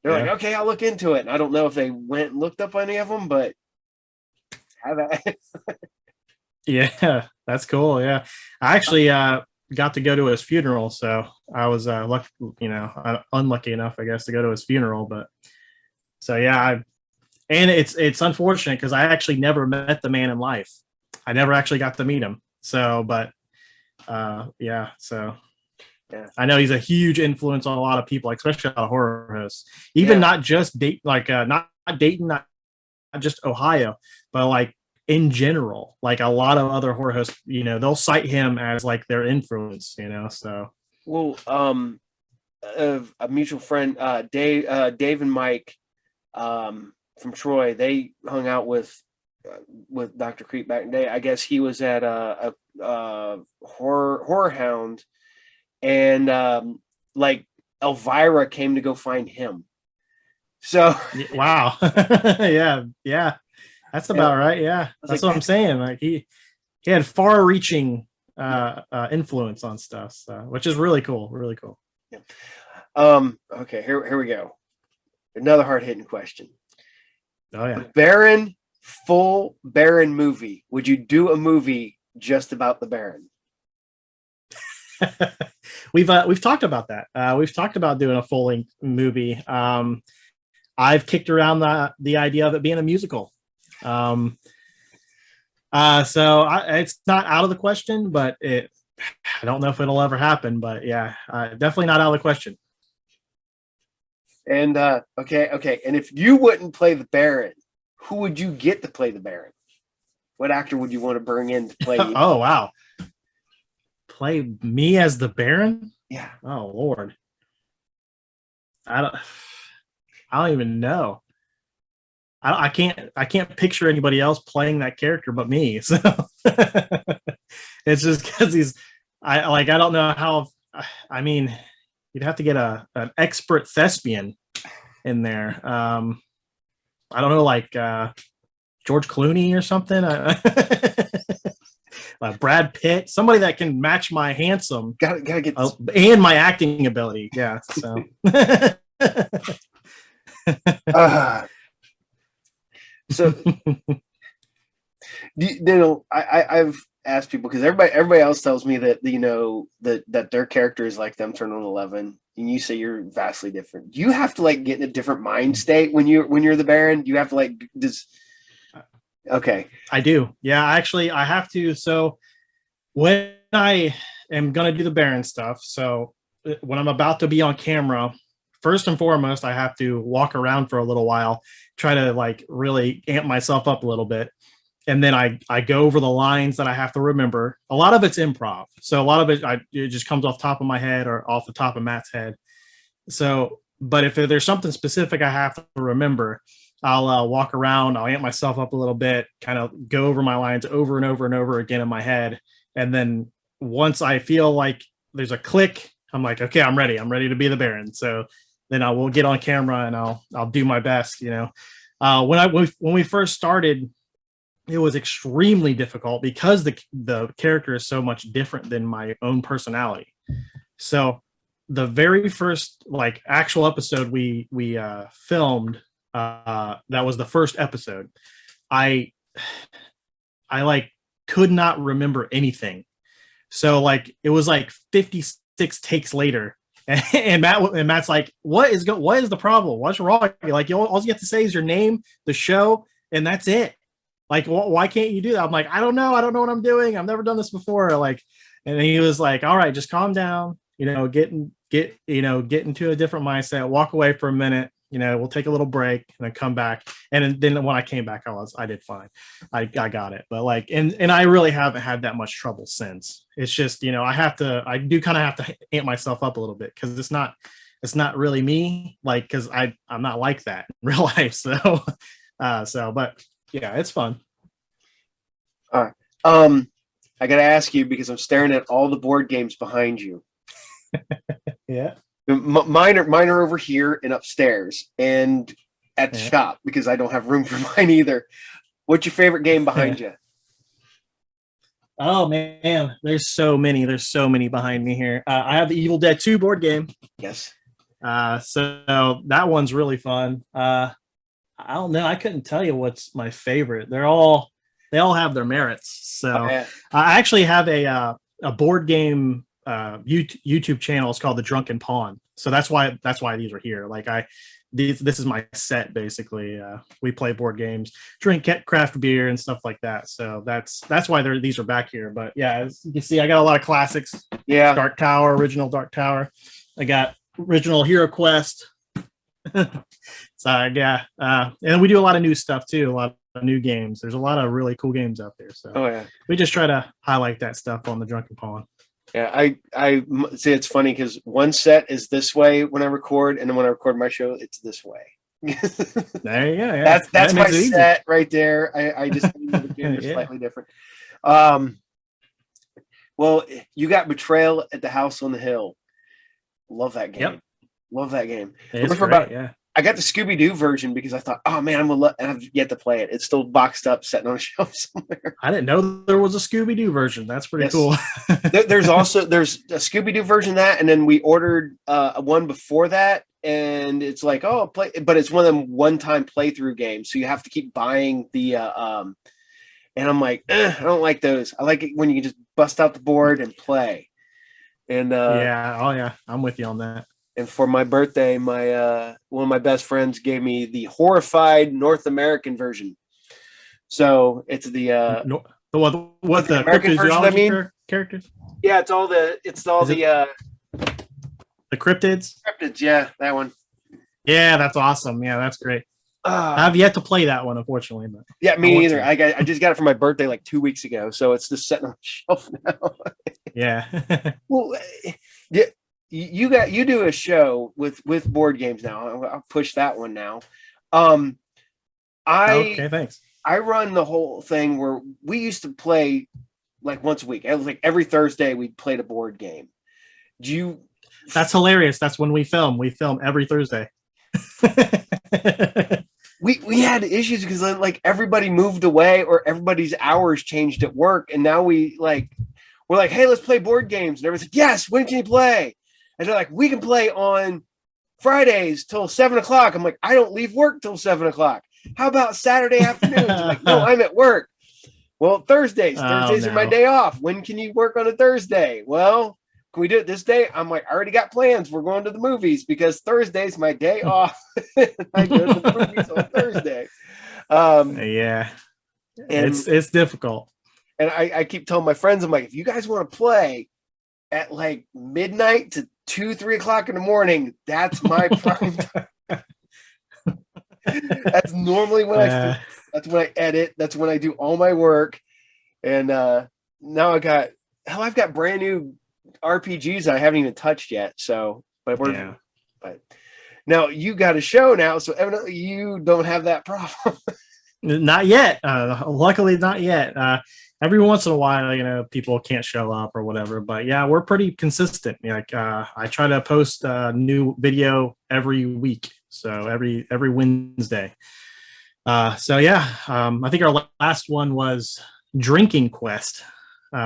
like, "Okay, I'll look into it." And I don't know if they went and looked up any of them, but have that. Yeah, that's cool. Yeah, I actually got to go to his funeral, so I was unlucky enough, I guess, to go to his funeral. But so yeah, and it's unfortunate because I actually never met the man in life. I never actually got to meet him. So, but I know he's a huge influence on a lot of people, especially on horror hosts. Even not just not Dayton, not just Ohio, but like in general, like a lot of other horror hosts, they'll cite him as like their influence, so. Well, a mutual friend, Dave and Mike, from Troy, they hung out with Dr. Creep back in the day. I guess he was at a horror hound, and like Elvira came to go find him. So wow. yeah. That's about right. Yeah. That's what I'm saying. Like he had far reaching influence on stuff, so, which is really cool. Really cool. Yeah. Okay, here we go. Another hard-hitting question. Oh yeah. The full Baron movie. Would you do a movie just about the Baron? We've talked about that. We've talked about doing a full-length movie. I've kicked around the idea of it being a musical. So it's not out of the question, but I don't know if it'll ever happen. But yeah, definitely not out of the question. And okay. And if you wouldn't play the Baron, who would you get to play the Baron? What actor would you want to bring in to play? Oh wow, play me as the Baron? Yeah. Oh Lord, I don't even know. I can't picture anybody else playing that character but me. So it's just because I don't know how. I mean, you'd have to get an expert thespian in there. I don't know, like George Clooney or something. Brad Pitt, somebody that can match my handsome, gotta get and my acting ability. Yeah, so. So, I've asked people, because everybody else tells me that that their character is like them turned on 11, and you say you're vastly different. Do you have to like get in a different mind state when you're the Baron? Do you have to like Okay. I do. Yeah, actually, I have to. So when I am gonna do the Baron stuff, so when I'm about to be on camera, first and foremost, I have to walk around for a little while, try to like really amp myself up a little bit. And then I go over the lines that I have to remember. A lot of it's improv. So a lot of it just comes off the top of my head or off the top of Matt's head. So, but if there's something specific I have to remember, I'll walk around, I'll amp myself up a little bit, kind of go over my lines over and over and over again in my head. And then once I feel like there's a click, I'm like, okay, I'm ready to be the Baron. So then I will get on camera and I'll do my best. When we first started, it was extremely difficult because the character is so much different than my own personality. So the very first like actual episode we filmed, that was the first episode. I like could not remember anything. So like it was like 56 takes later. And Matt's like, what is the problem? What's wrong? Like, all you have to say is your name, the show, and that's it. Like, why can't you do that? I'm like, I don't know what I'm doing. I've never done this before. Like, and he was like, all right, just calm down. Get into a different mindset. Walk away for a minute. We'll take a little break and then come back. And then when I came back, I did fine. I got it. But like, and I really haven't had that much trouble since. It's just, I do kind of have to amp myself up a little bit because it's not really me. Like, cause I'm not like that in real life. So, but yeah, it's fun. All right. I got to ask you because I'm staring at all the board games behind you. Yeah. Mine are over here and upstairs and at the shop because I don't have room for mine either. What's your favorite game behind you? Oh man, there's so many behind me here. I have the Evil Dead 2 board game. Yes. So that one's really fun. I don't know. I couldn't tell you what's my favorite. They all have their merits. So I actually have a board game YouTube channel. It's called The Drunken Pawn. So that's why these are here. Like this is my set basically. We play board games, drink craft beer and stuff like that. So that's why these are back here. But yeah, as you can see, I got a lot of classics. Yeah. Dark Tower, original Dark Tower. I got original Hero Quest. So yeah, and we do a lot of new stuff too. A lot of new games. There's a lot of really cool games out there. So we just try to highlight that stuff on the Drunken Pawn. Yeah, I say it's funny because one set is this way when I record, and then when I record my show, it's this way. There you go. Yeah. That's my set right there. I just the game is slightly different. Well, you got Betrayal at the House on the Hill. Love that game. Yep. Love that game. It's great, yeah. I got the Scooby-Doo version because I thought, oh man, I've yet to play it. It's still boxed up, sitting on a shelf somewhere. I didn't know there was a Scooby-Doo version. That's pretty cool. there's a Scooby-Doo version of that, and then we ordered one before that, and it's like, but it's one of them one-time playthrough games, so you have to keep buying the and I'm like, I don't like those. I like it when you can just bust out the board and play. And I'm with you on that. And for my birthday, my one of my best friends gave me the horrified North American version. So it's the American version. Characters. Yeah, it's all the cryptids. Cryptids, yeah, that one. Yeah, that's awesome. Yeah, that's great. I have yet to play that one, unfortunately. But yeah, me neither. I just got it for my birthday like 2 weeks ago, so it's just sitting on the shelf now. Yeah. Well, yeah. You do a show with board games now. I'll push that one now. Okay, thanks. I run the whole thing where we used to play like once a week. It was like every Thursday we played a board game. That's hilarious. That's when we film. We film every Thursday. We had issues because like everybody moved away or everybody's hours changed at work, and now we're like, hey, let's play board games. And everyone's like, yes, when can you play? And they're like, we can play on Fridays till 7:00. I'm like, I don't leave work till 7:00. How about Saturday afternoons? I'm like, no, I'm at work. Well, Thursdays are my day off. When can you work on a Thursday? Well, can we do it this day? I'm like, I already got plans. We're going to the movies because Thursday's my day off. I go to the movies on Thursday. Yeah, and it's difficult. And I keep telling my friends, I'm like, if you guys want to play at like midnight to 2-3 o'clock in the morning, that's my prime time. That's normally when that's when I edit. That's when I do all my work. And now I've got brand new RPGs that I haven't even touched yet. So, but now you got a show now, so evidently you don't have that problem. Not yet. Luckily, not yet. Every once in a while, people can't show up or whatever. But yeah, we're pretty consistent. Like I try to post a new video every week, so every Wednesday. So yeah, I think our last one was Drinking Quest,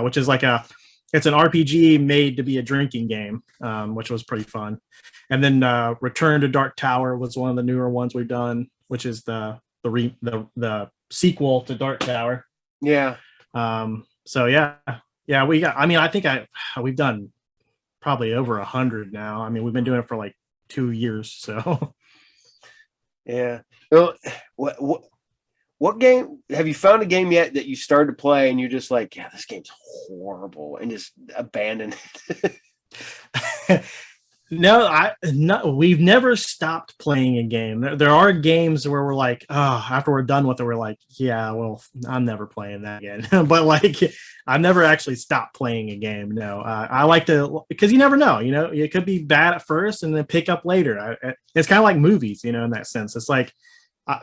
which is it's an RPG made to be a drinking game, which was pretty fun. And then Return to Dark Tower was one of the newer ones we've done, which is the sequel to Dark Tower. Yeah. So yeah, Yeah, I think we've done probably over 100 now. I mean, we've been doing it for like 2 years. So Yeah. Well, what game have you found a game yet that you started to play and you're just like, yeah, this game's horrible, and just abandon it? no, we've never stopped playing a game. There are games where we're like, oh, after we're done with it, we're like, yeah, well, I'm never playing that again. But like, I've never actually stopped playing a game. No, I like to, because you never know. It could be bad at first and then pick up later. It's kind of like movies, in that sense. It's like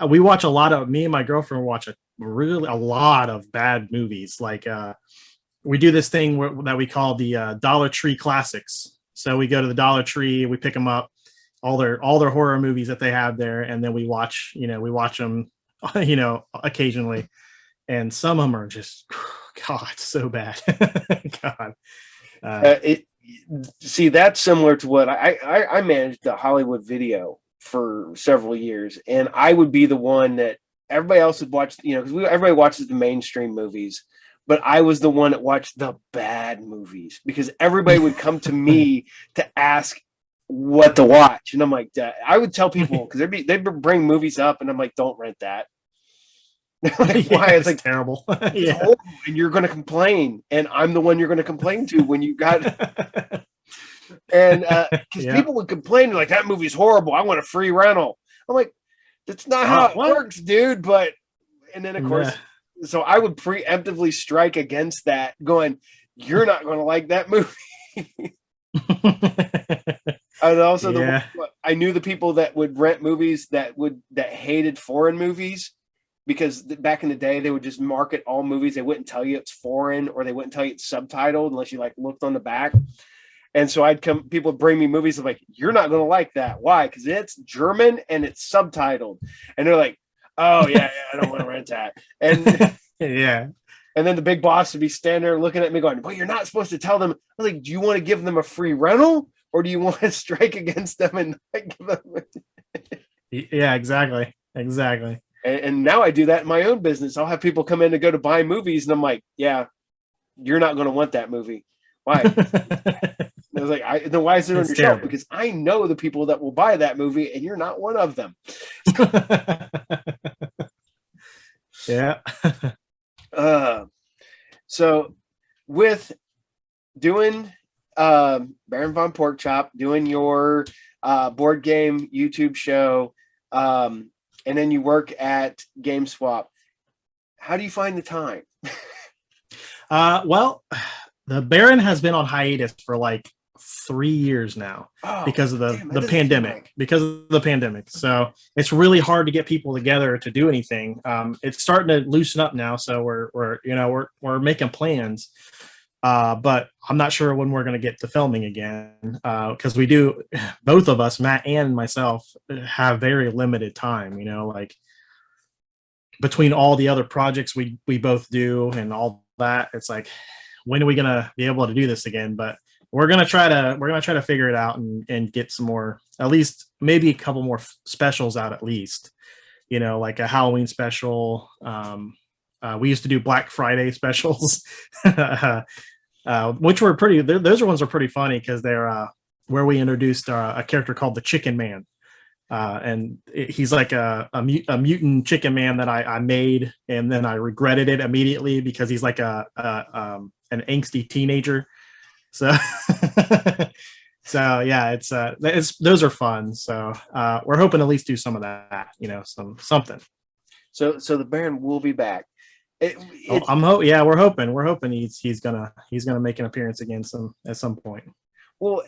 we watch a lot of, me and my girlfriend watch a lot of bad movies. Like we do this thing that we call the Dollar Tree Classics. So we go to the Dollar Tree, we pick them up, all their horror movies that they have there, and then we watch them, occasionally. And some of them are just, God, so bad. God. See, that's similar to what I managed the Hollywood Video for several years, and I would be the one that everybody else would watch, because everybody watches the mainstream movies, but I was the one that watched the bad movies because everybody would come to me to ask what to watch, and I'm like, I would tell people because they'd bring movies up, and I'm like, don't rent that. Like, why? Yeah, it's like terrible. it's horrible, and you're going to complain, and I'm the one you're going to complain to when you got. And because people would complain like, that movie's horrible, I want a free rental. I'm like, that's not how it works, dude. But and then of course, so I would preemptively strike against that, going, you're not going to like that movie. And also I knew the people that would rent movies that hated foreign movies, because back in the day they would just market all movies. They wouldn't tell you it's foreign, or they wouldn't tell you it's subtitled unless you like looked on the back. And so people would bring me movies. I'm like, you're not going to like that. Why? Because it's German and it's subtitled. And they're like, oh yeah, I don't want to rent that. And yeah. And then the big boss would be standing there looking at me going, well, you're not supposed to tell them. I was like, do you want to give them a free rental, or do you want to strike against them and not give them? Yeah, exactly. And now I do that in my own business. I'll have people come in to go to buy movies, and I'm like, yeah, you're not going to want that movie. Why? I was like, then why is it on your shelf? Because I know the people that will buy that movie, and you're not one of them. Yeah. So with doing Baron VonPorkchop, doing your board game YouTube show, and then you work at GameSwap, how do you find the time? Well, the Baron has been on hiatus for like 3 years now because of the pandemic. Because of the pandemic, so it's really hard to get people together to do anything. It's starting to loosen up now, so we're making plans. But I'm not sure when we're going to get to filming again, because we do, both of us, Matt and myself, have very limited time. Like between all the other projects we both do and all that, it's like, when are we going to be able to do this again? But we're going to try to figure it out and get some more, at least maybe a couple more specials out, at least, like a Halloween special. We used to do Black Friday specials, which were pretty, those ones are pretty funny, because they're where we introduced a character called the Chicken Man. And he's like a mutant chicken man that I made, and then I regretted it immediately because he's like an angsty teenager. So yeah, it's those are fun. So we're hoping to at least do some of that, something. So the Baron will be back. We're hoping he's gonna make an appearance again at some point. Well,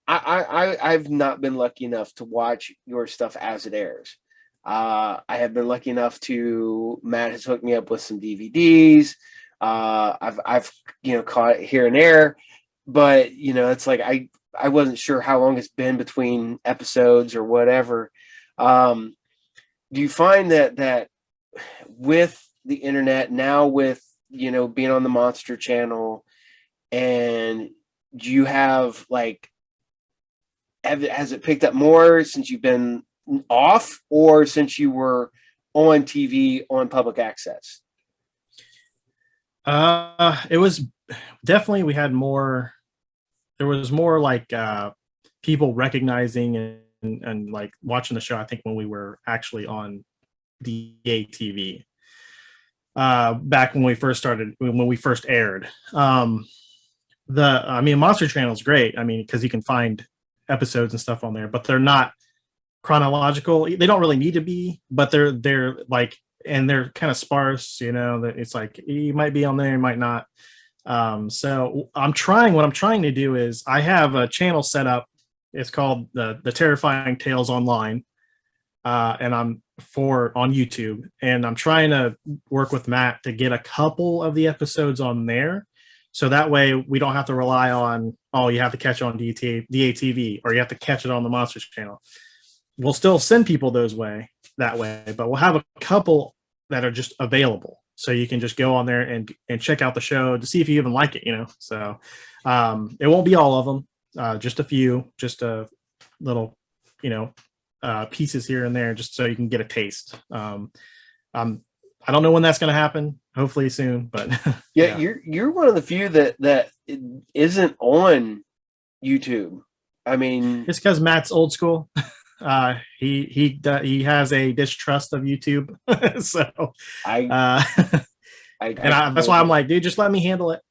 I've not been lucky enough to watch your stuff as it airs. I have been lucky enough Matt has hooked me up with some DVDs. I've caught it here and there, but it's like I wasn't sure how long it's been between episodes or whatever. Do you find that with the internet now, with being on the Monster Channel, and do you have like, has it picked up more since you've been off, or since you were on TV on public access? It was definitely, we had more, there was more like people recognizing and like watching the show, I think when we were actually on DATV. Back when we first started, when we first aired. I mean, Monster Channel is great. I mean, because you can find episodes and stuff on there, but they're not chronological. They don't really need to be, but they're like, and they're kind of sparse. You know, that it's like you might be on there, you might not. So what I'm trying to do is I have a channel set up. It's called the Terrifying Tales Online, and I'm on YouTube, and I'm trying to work with Matt to get a couple of the episodes on there. So that way we don't have to rely on, oh, you have to catch it on DATV or you have to catch it on the Monsters channel. We'll still send people that way, but we'll have a couple that are just available. So you can just go on there and check out the show to see if you even like it, you know? So it won't be all of them, just a few, just a little, you know, pieces here and there, just so you can get a taste. I don't know when that's going to happen. Hopefully soon, but yeah, you're one of the few that isn't on YouTube. I mean, it's because Matt's old school. He has a distrust of YouTube, so that's why I'm like, dude, just let me handle it.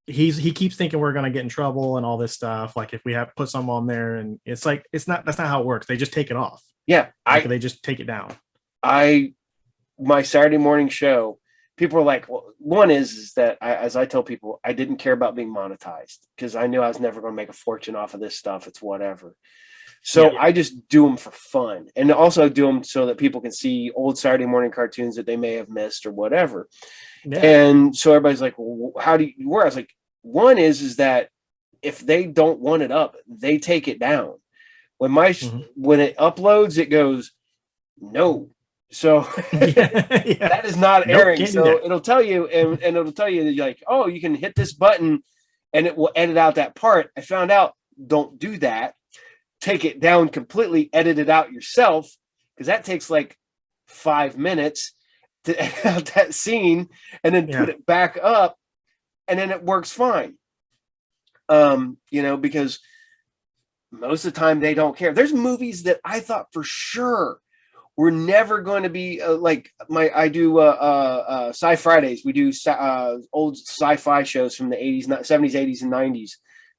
He keeps thinking we're gonna get in trouble and all this stuff. Like if we have put some on there, and it's like that's not how it works. They just take it off. Yeah, they just take it down. My Saturday morning show, people are like, well, one is that as I tell people, I didn't care about being monetized because I knew I was never going to make a fortune off of this stuff. It's whatever. So I just do them for fun, and also do them so that people can see old Saturday morning cartoons that they may have missed or whatever. Yeah. And so everybody's like, well, how do you work? I was like, one is that if they don't want it up, they take it down. When when it uploads, it goes, no. So that is not airing. So it'll tell you, and it'll tell you like, oh, you can hit this button and it will edit out that part. I found out, don't do that. Take it down completely, edit it out yourself, because that takes like 5 minutes to edit out that scene and then put it back up, and then it works fine. You know, because most of the time they don't care. There's movies that I thought for sure we're never going to be like I do Sci Fridays. We do old sci-fi shows from the 80s, 70s, 80s, and 90s,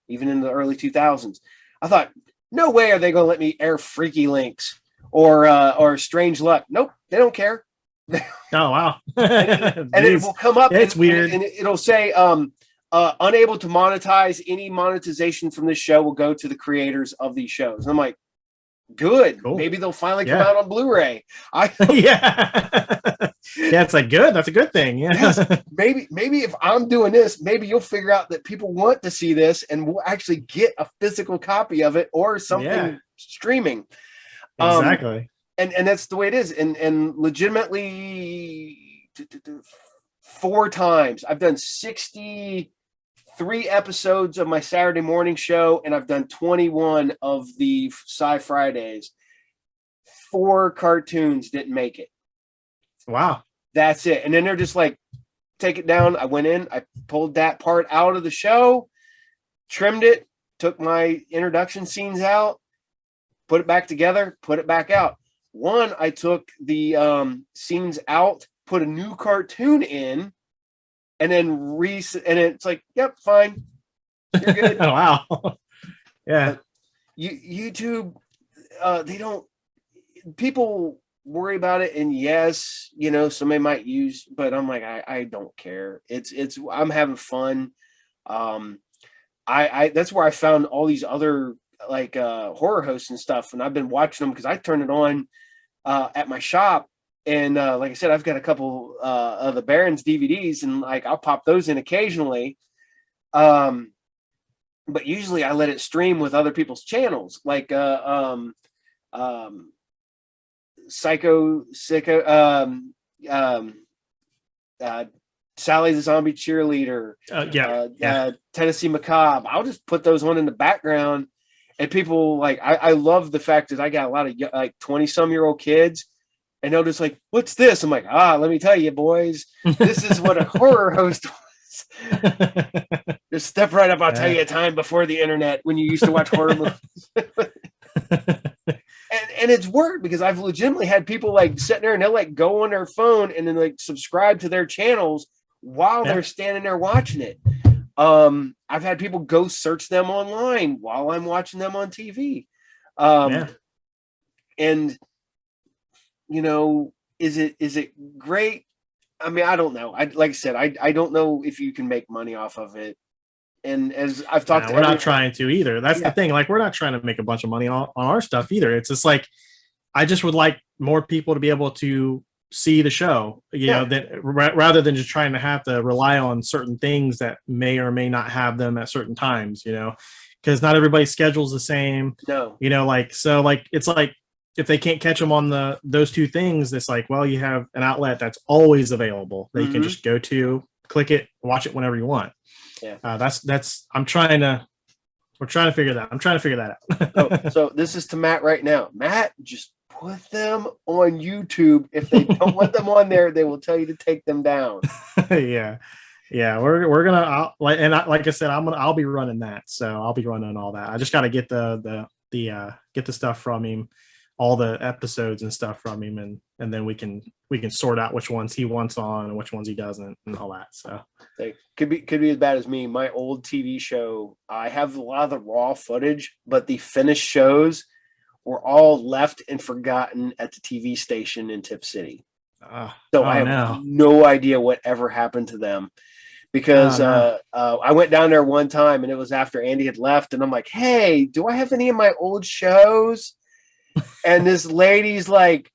even in the early 2000s. I thought, no way are they going to let me air Freaky Links or Strange Luck. Nope, they don't care. Oh wow! and it will come up. It's weird, and it'll say unable to monetize. Any monetization from this show will go to the creators of these shows. And I'm like, good. Cool. Maybe they'll finally come out on Blu-ray. It's like good. That's a good thing. Yeah. Yes. Maybe if I'm doing this, maybe you'll figure out that people want to see this, and we'll actually get a physical copy of it or something streaming. Exactly. And that's the way it is. And legitimately 4 times I've done 63 episodes of my Saturday morning show, and I've done 21 of the Sci Fridays. 4 cartoons didn't make it. Wow. That's it. And then they're just like, take it down. I went in, I pulled that part out of the show, trimmed it, took my introduction scenes out, put it back together, put it back out. One, I took the scenes out, put a new cartoon in, and then and it's like, yep, fine. You're good. Oh, wow. Yeah. YouTube, they don't, people worry about it, and yes, you know, somebody might use, but I'm like, I don't care. I'm having fun. That's where I found all these other like horror hosts and stuff, and I've been watching them because I turn it on at my shop, and like I said, I've got a couple of the Baron's DVDs, and like I'll pop those in occasionally, but usually I let it stream with other people's channels, like Sicko, Sally the Zombie Cheerleader, Tennessee Macabre. I'll just put those on in the background, and people like, I love the fact that I got a lot of like 20-some-year-old kids, and they'll just like, what's this? I'm like, let me tell you, boys, this is what a horror host was. Just step right up. I'll tell you a time before the internet when you used to watch horror movies. And it's worked because I've legitimately had people like sitting there and they'll like go on their phone and then like subscribe to their channels while they're standing there watching it. I've had people go search them online while I'm watching them on TV. And you know, is it great? I mean, I don't know. Like I said, I don't know if you can make money off of it. And as I've talked, we're not trying to either. That's the thing. Like, we're not trying to make a bunch of money on our stuff either. It's just like, I just would like more people to be able to see the show, you know, that rather than just trying to have to rely on certain things that may or may not have them at certain times, you know, because not everybody's schedule's the same. No, you know, like, so like, it's like, if they can't catch them on those two things, it's like, well, you have an outlet that's always available that you can just go to, click it, watch it whenever you want. Yeah. We're trying to figure that. I'm trying to figure that out. So this is to Matt right now. Matt, just put them on YouTube. If they don't want them on there, they will tell you to take them down. Yeah. We're gonna like I said, I'll be running that. So I'll be running all that. I just got to get get the stuff from him, all the episodes and stuff from him, and then we can sort out which ones he wants on and which ones he doesn't and all that. So they could be as bad as me. My old TV show, I have a lot of the raw footage, but the finished shows were all left and forgotten at the TV station in Tip City. So I have no idea what ever happened to them. Because I went down there one time and it was after Andy had left, and I'm like, hey, do I have any of my old shows? And this lady's like,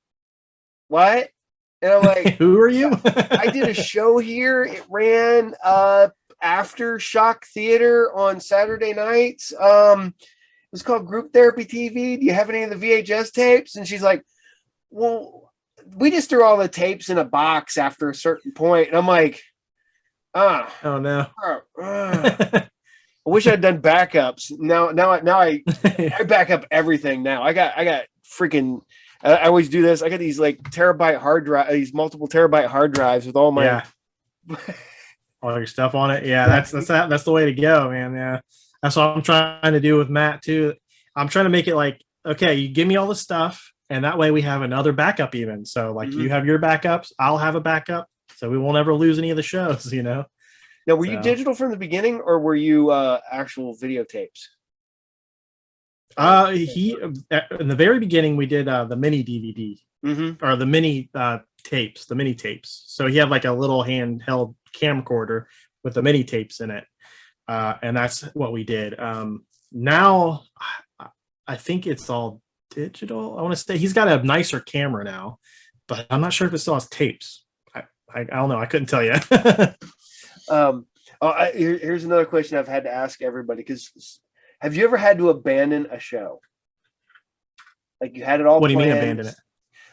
what? And I'm like, who are you? I did a show here. It ran Aftershock Theater on Saturday nights. It was called Group Therapy TV. Do you have any of the VHS tapes? And she's like, well, we just threw all the tapes in a box after a certain point. And I'm like, oh no. I wish I'd done backups. Now I back up everything now. I got freaking I always do this. I got these like terabyte hard drive, these multiple terabyte hard drives with all my all your stuff on it. Yeah, that's the way to go, man. Yeah. That's what I'm trying to do with Matt too. I'm trying to make it like, okay, you give me all the stuff and that way we have another backup even. So like you have your backups, I'll have a backup. So we won't ever lose any of the shows, you know. Now, were you digital from the beginning, or were you actual videotapes? In the very beginning, we did the mini DVD or the mini tapes. So he had like a little handheld camcorder with the mini tapes in it, and that's what we did. Now, I think it's all digital. I want to say he's got a nicer camera now, but I'm not sure if it still has tapes. I don't know. I couldn't tell you. Here's another question I've had to ask everybody. Because have you ever had to abandon a show? Like you had it all. What do you mean abandon it?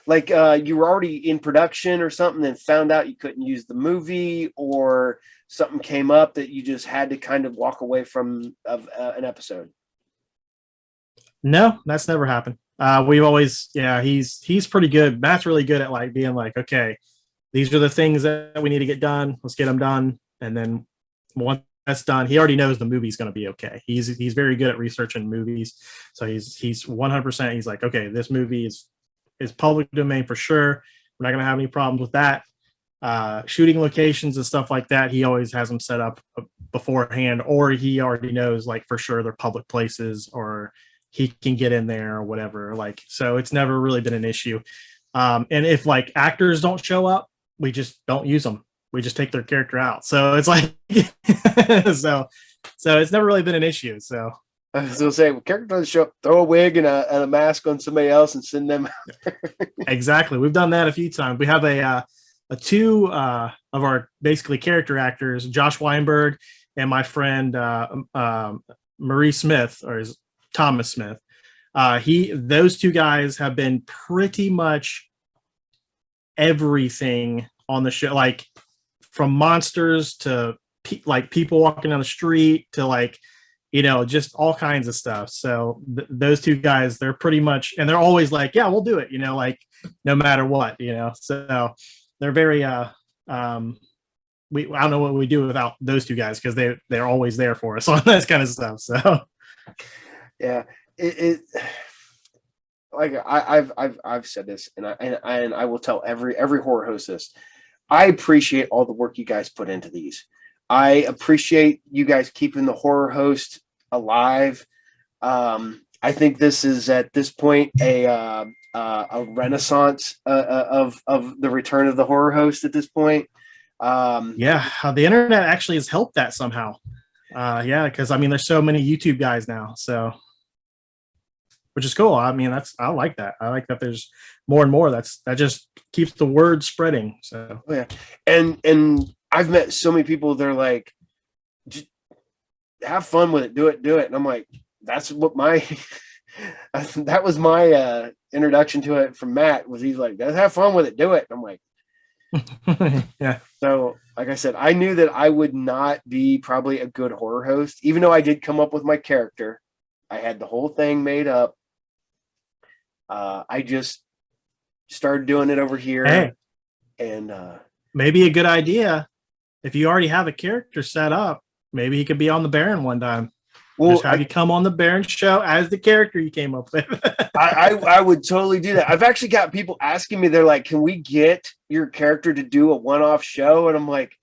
Like you were already in production or something, and found out you couldn't use the movie, or something came up that you just had to kind of walk away from an episode. No, that's never happened. We've always, he's pretty good. Matt's really good at like being like, okay, these are the things that we need to get done. Let's get them done. And then once that's done, he already knows the movie's going to be okay. He's very good at researching movies. So he's 100%. He's like, okay, this movie is public domain for sure. We're not going to have any problems with that. Shooting locations and stuff like that, he always has them set up beforehand, or he already knows like for sure they're public places, or he can get in there or whatever. Like, so it's never really been an issue. And if like actors don't show up, we just don't use them. We just take their character out. So it's like, so it's never really been an issue. So I was gonna say, well, character doesn't show up, throw a wig and a mask on somebody else and send them out. Exactly. We've done that a few times. We have a two of our basically character actors, Josh Weinberg and my friend Marie Smith, or Thomas Smith. Those two guys have been pretty much everything on the show, like from monsters to like people walking down the street to like just all kinds of stuff. So those two guys, they're pretty much, and they're always like, yeah, we'll do it, like no matter what, so they're very, I don't know what we do without those two guys, because they're always there for us on this kind of stuff. So yeah, it like I've said this, and I will tell every horror host this. I appreciate all the work you guys put into these. I appreciate you guys keeping the horror host alive. I think this is at this point a renaissance of the return of the horror host at this point. The internet actually has helped that somehow. Because there's so many YouTube guys now, so which is cool. I like that. I like that there's more and more. That just keeps the word spreading. So yeah, and I've met so many people. They're like, just have fun with it, do it, and I'm like, that's what that was my introduction to it from Matt. Was he's like, have fun with it, do it. And I'm like, yeah. So, like I said, I knew that I would not be probably a good horror host, even though I did come up with my character. I had the whole thing made up. I just started doing it over here. Hey, and maybe a good idea. If you already have a character set up, maybe he could be on the Baron one time. Well, just have you come on the Baron show as the character you came up with. I would totally do that. I've actually got people asking me, they're like, can we get your character to do a one-off show? And I'm like,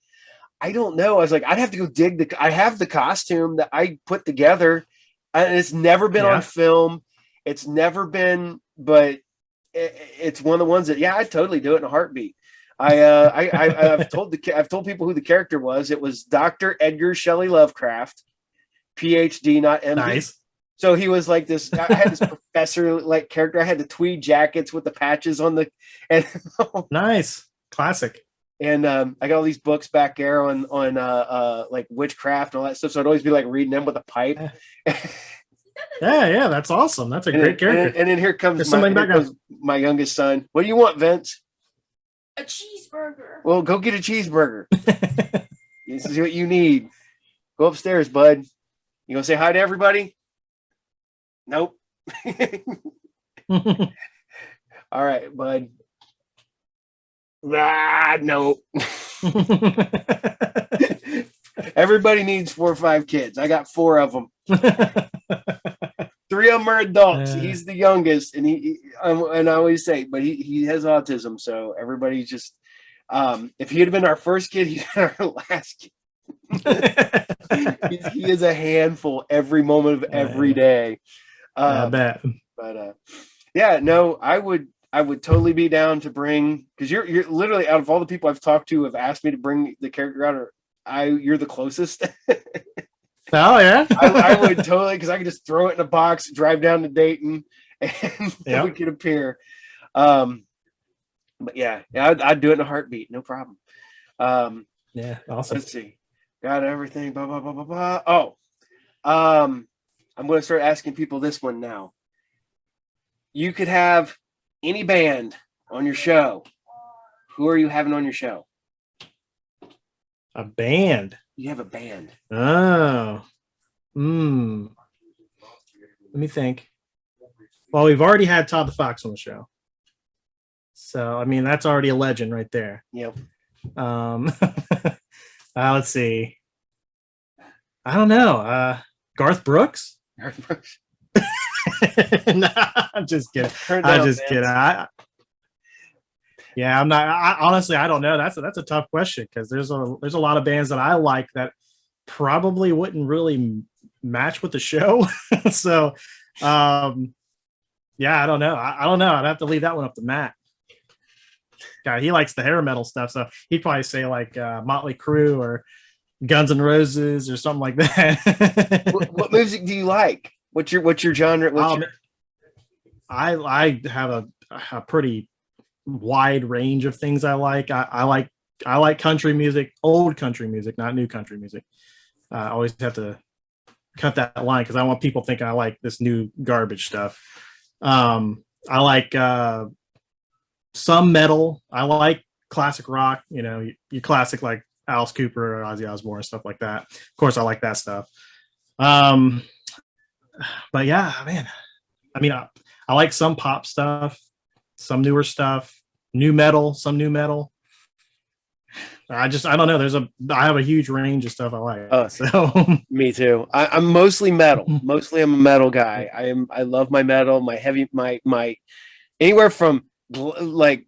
I don't know. I was like, I'd have to go dig I have the costume that I put together, and it's never been on film. It's never been, but it's one of the ones that, I'd totally do it in a heartbeat. I've told people who the character was. It was Dr. Edgar Shelley Lovecraft, PhD, not MD. Nice. So he was like this. I had this professor like character. I had the tweed jackets with the patches on the. And nice, classic. And I got all these books back there on like witchcraft and all that stuff. So I'd always be like reading them with a pipe. Yeah, that's awesome. That's a great character. And then here comes my youngest son. What do you want, Vince? A cheeseburger. Well, go get a cheeseburger. This is what you need. Go upstairs, bud. You gonna say hi to everybody? Nope. All right, bud. No. Everybody needs 4 or 5 kids. I got 4 of them. 3 of them are adults. He's the youngest, and and I always say, but he has autism, so everybody's just. If he had been our first kid, he'd been our last kid. He is a handful every moment of every day. I bet. But I would totally be down to bring, because you're literally, out of all the people I've talked to have asked me to bring the character out, you're the closest. Oh yeah, I would totally, because I could just throw it in a box, drive down to Dayton, and we could appear. But I'd do it in a heartbeat, no problem. Awesome. Let's see, got everything. Blah blah blah blah blah. Oh, I'm going to start asking people this one now. You could have any band on your show. Who are you having on your show? A band. You have a band. Oh. Let me think. Well, we've already had Todd the Fox on the show. So, that's already a legend right there. Yep. Let's see. I don't know. Garth Brooks? Garth Brooks. No, I'm just kidding. I'm just kidding. I'm not. Honestly, I don't know. That's a tough question, because there's a lot of bands that I like that probably wouldn't really match with the show. So, I don't know. I don't know. I'd have to leave that one up to Matt. God, he likes the hair metal stuff, so he'd probably say like Motley Crue or Guns N' Roses or something like that. What music do you like? What's your genre? I have a pretty wide range of things I like. I like country music, old country music, not new country music. I always have to cut that line, because I want people thinking I like this new garbage stuff. I like some metal. I like classic rock. Your classic like Alice Cooper or Ozzy Osbourne, stuff like that. Of course, I like that stuff. Um, but yeah, man. I mean, I like some pop stuff, some newer stuff, new metal, some new metal. I don't know. I have a huge range of stuff I like. So me too. I'm mostly metal. Mostly I'm a metal guy. I love my metal, my heavy, my anywhere from like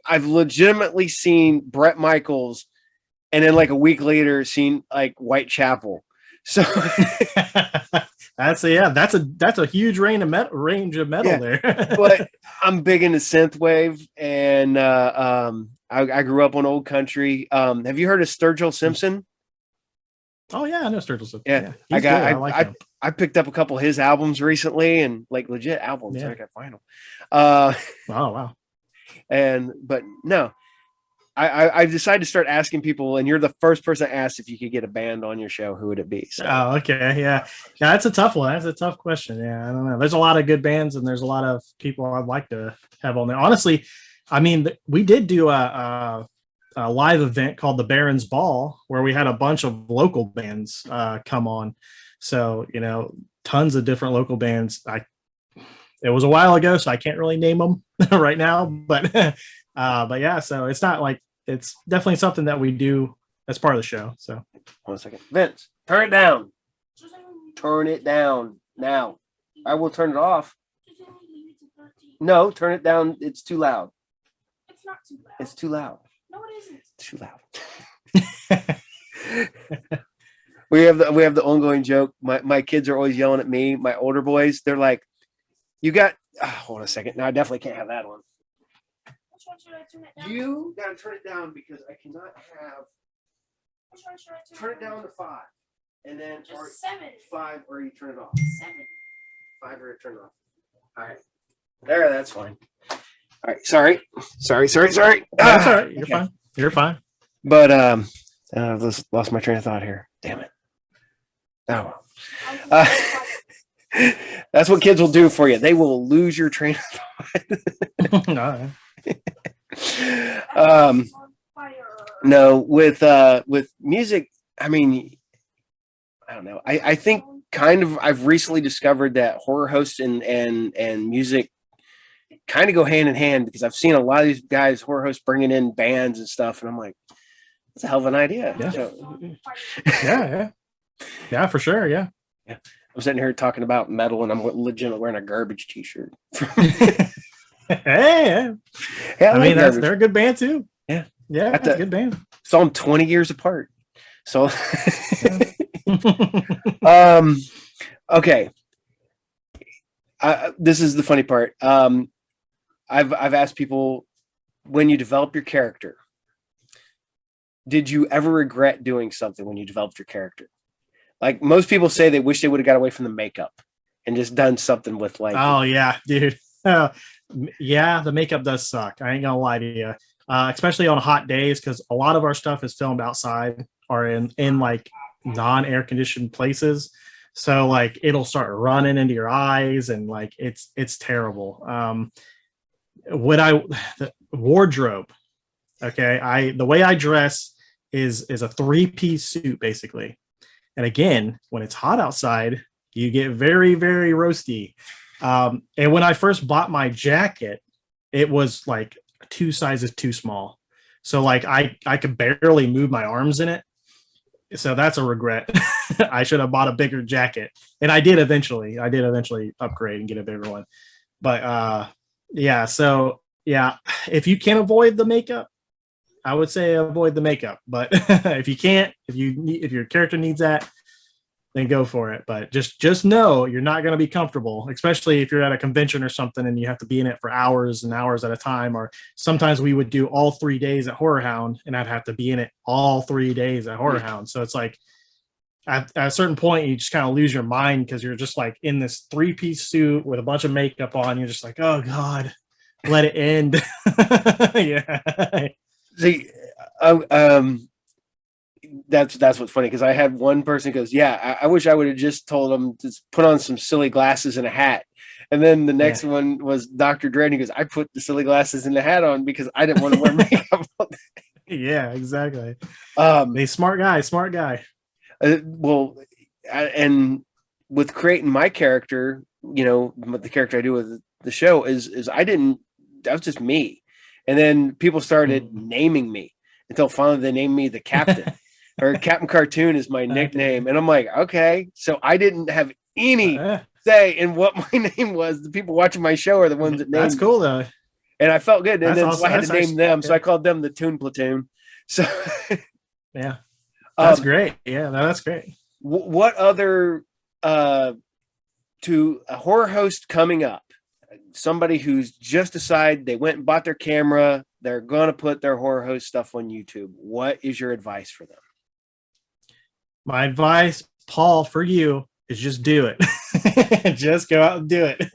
I've legitimately seen Bret Michaels and then like a week later seen like Whitechapel. So that's a huge range of metal there. But I'm big into synthwave, and I grew up on old country. Have you heard of Sturgill Simpson? Oh yeah, I know Sturgill Simpson. Yeah, I picked up a couple of his albums recently, and like legit albums. Yeah. I got vinyl. Oh wow. But no, I've decided to start asking people, and you're the first person asked if you could get a band on your show. Who would it be? So. Oh, okay, yeah. That's a tough one. That's a tough question. Yeah, I don't know. There's a lot of good bands, and there's a lot of people I'd like to have on there. Honestly, I mean, we did do a live event called the Baron's Ball, where we had a bunch of local bands come on. So tons of different local bands. It was a while ago, so I can't really name them right now, but yeah. So it's not like. It's definitely something that we do as part of the show. So 1 second. Vince, turn it down. Turn it down now. I will turn it off. No, turn it down. It's too loud. It's not too loud. It's too loud. No, it isn't. It's too loud. we have the ongoing joke. My kids are always yelling at me. My older boys, they're like, "You got." Hold on a second. No, I definitely can't have that one. Should I turn it down? You gotta turn it down because I cannot have. Which one should I turn it down to 5, and then just 7. 5, or you turn it off. 7. 5 or turn it off. All right, there. That's fine. All right, sorry. That's all right. You're fine. You're fine. But I've lost my train of thought here. Damn it. Oh. That's what kids will do for you. They will lose your train of thought. No, with music, I mean, I don't know. I think kind of I've recently discovered that horror hosts and music kind of go hand in hand, because I've seen a lot of these guys, horror hosts, bringing in bands and stuff, and I'm like, that's a hell of an idea. Yeah, so, yeah, for sure. Yeah. I'm sitting here talking about metal, and I'm legitimately wearing a garbage t-shirt. Hey, yeah, I mean they're a good band too. Yeah, that's a good band. Saw them 20 years apart. So, okay. This is the funny part. I've asked people, when you develop your character, did you ever regret doing something when you developed your character? Like most people say, they wish they would have got away from the makeup and just done something with like. Oh yeah, dude. Yeah, the makeup does suck. I ain't gonna lie to you, especially on hot days, because a lot of our stuff is filmed outside or in like non-air conditioned places. So like it'll start running into your eyes, and like it's terrible. The wardrobe. Okay, the way I dress is a 3-piece suit basically, and again, when it's hot outside, you get very, very roasty. And when I first bought my jacket, it was like 2 sizes too small. So like I could barely move my arms in it. So that's a regret. I should have bought a bigger jacket. And I did eventually upgrade and get a bigger one. But yeah, so yeah, if you can avoid the makeup, I would say avoid the makeup. But if you can't, if your character needs that, then go for it. But just know you're not going to be comfortable, especially if you're at a convention or something and you have to be in it for hours and hours at a time. Or sometimes we would do all 3 days at Horror Hound, and I'd have to be in it all 3 days at Horror Hound. So it's like at a certain point, you just kind of lose your mind, because you're just like in this 3-piece suit with a bunch of makeup on. You're just like, oh God, let it end. Yeah. See, that's what's funny, because I had one person goes, yeah, I wish I would have just told him to put on some silly glasses and a hat. And then the next one was Dr. Dre, and he goes, I put the silly glasses and the hat on because I didn't want to wear makeup. Yeah, exactly. Smart guy. Well, and with creating my character, the character I do with the show is that was just me. And then people started naming me until finally they named me the captain. Or Captain Cartoon is my nickname. And I'm like, okay. So I didn't have any say in what my name was. The people watching my show are the ones that named That's cool though. And I felt good. And then awesome. so I had to name them. So I called them the Toon Platoon. So yeah. That's great. Yeah, that's great. What other to a horror host coming up? Somebody who's just decided they went and bought their camera, they're gonna put their horror host stuff on YouTube. What is your advice for them? My advice, Paul, for you is just do it. Just go out and do it.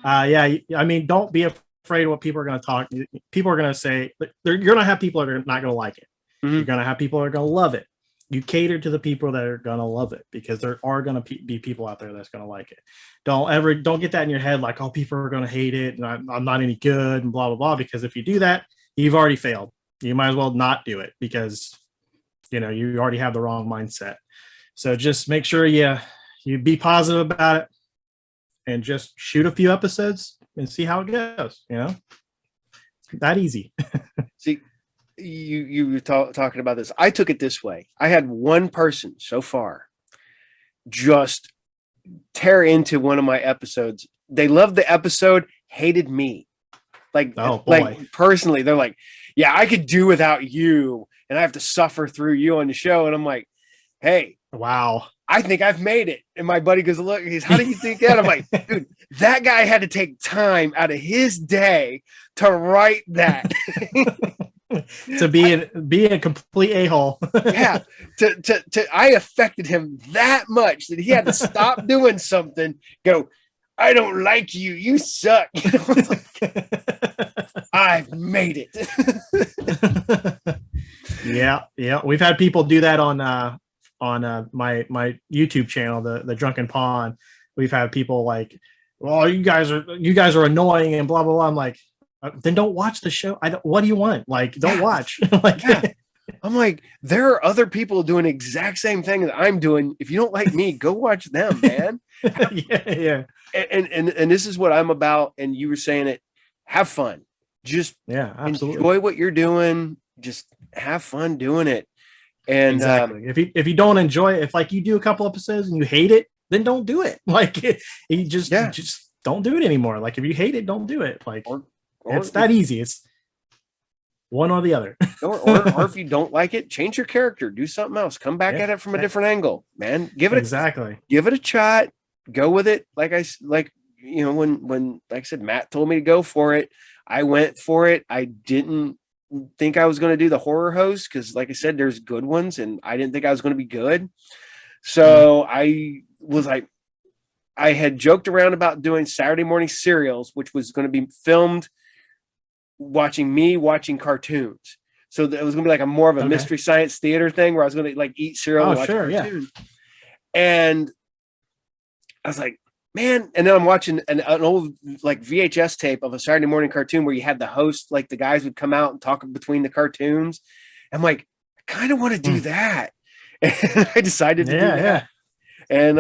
Yeah, I mean, don't be afraid of what people are going to talk. People are going to say, you're going to have people that are not going to like it. You're going to have people that are going to love it. You cater to the people that are going to love it, because there are going to be people out there that's going to like it. Don't get that in your head like, oh, people are going to hate it and I'm not any good and blah, blah, blah. Because if you do that, you've already failed. You might as well not do it, because you already have the wrong mindset. So just make sure you be positive about it and just shoot a few episodes and see how it goes. That easy. See, you were talking about this. I took it this way. I had one person so far just tear into one of my episodes. They loved the episode, hated me. Like personally, they're like, yeah, I could do without you and I have to suffer through you on the show. And I'm like, hey, wow, I think I've made it. And my buddy goes, look, how do you think that? I'm like, dude, that guy had to take time out of his day to write that. To be a complete a-hole. Yeah. I affected him that much that he had to stop doing something, go, I don't like you. You suck. I've made it. Yeah. We've had people do that on my YouTube channel, the Drunken Pawn. We've had people like, well, you guys are annoying and blah blah blah. I'm like, then don't watch the show. What do you want? Like, don't watch. Like, I'm like, there are other people doing the exact same thing that I'm doing. If you don't like me, go watch them, man. Yeah. And this is what I'm about. And you were saying it. Have fun. Just absolutely. Enjoy what you're doing. Just have fun doing it. And exactly. If you don't enjoy it, if like you do a couple episodes and you hate it, then don't do it. Like you just don't do it anymore. Like if you hate it, don't do it. Like or it's that easy. It's one or the other. or if you don't like it, change your character, do something else, come back at it from a different angle, man. Give it a shot, go with it. When like I said, Matt told me to go for it. I went for it. I didn't think I was going to do the horror host because, like I said, there's good ones, and I didn't think I was going to be good. So I was like, I had joked around about doing Saturday morning serials, which was going to be filmed watching cartoons. So it was going to be like a more of a mystery science theater thing where I was going to like eat cereal and watch cartoons. Yeah. And I was like, man, and then I'm watching an old like VHS tape of a Saturday morning cartoon where you had the host, like the guys would come out and talk between the cartoons. I'm like, I kind of want to do that. And I decided to do that. And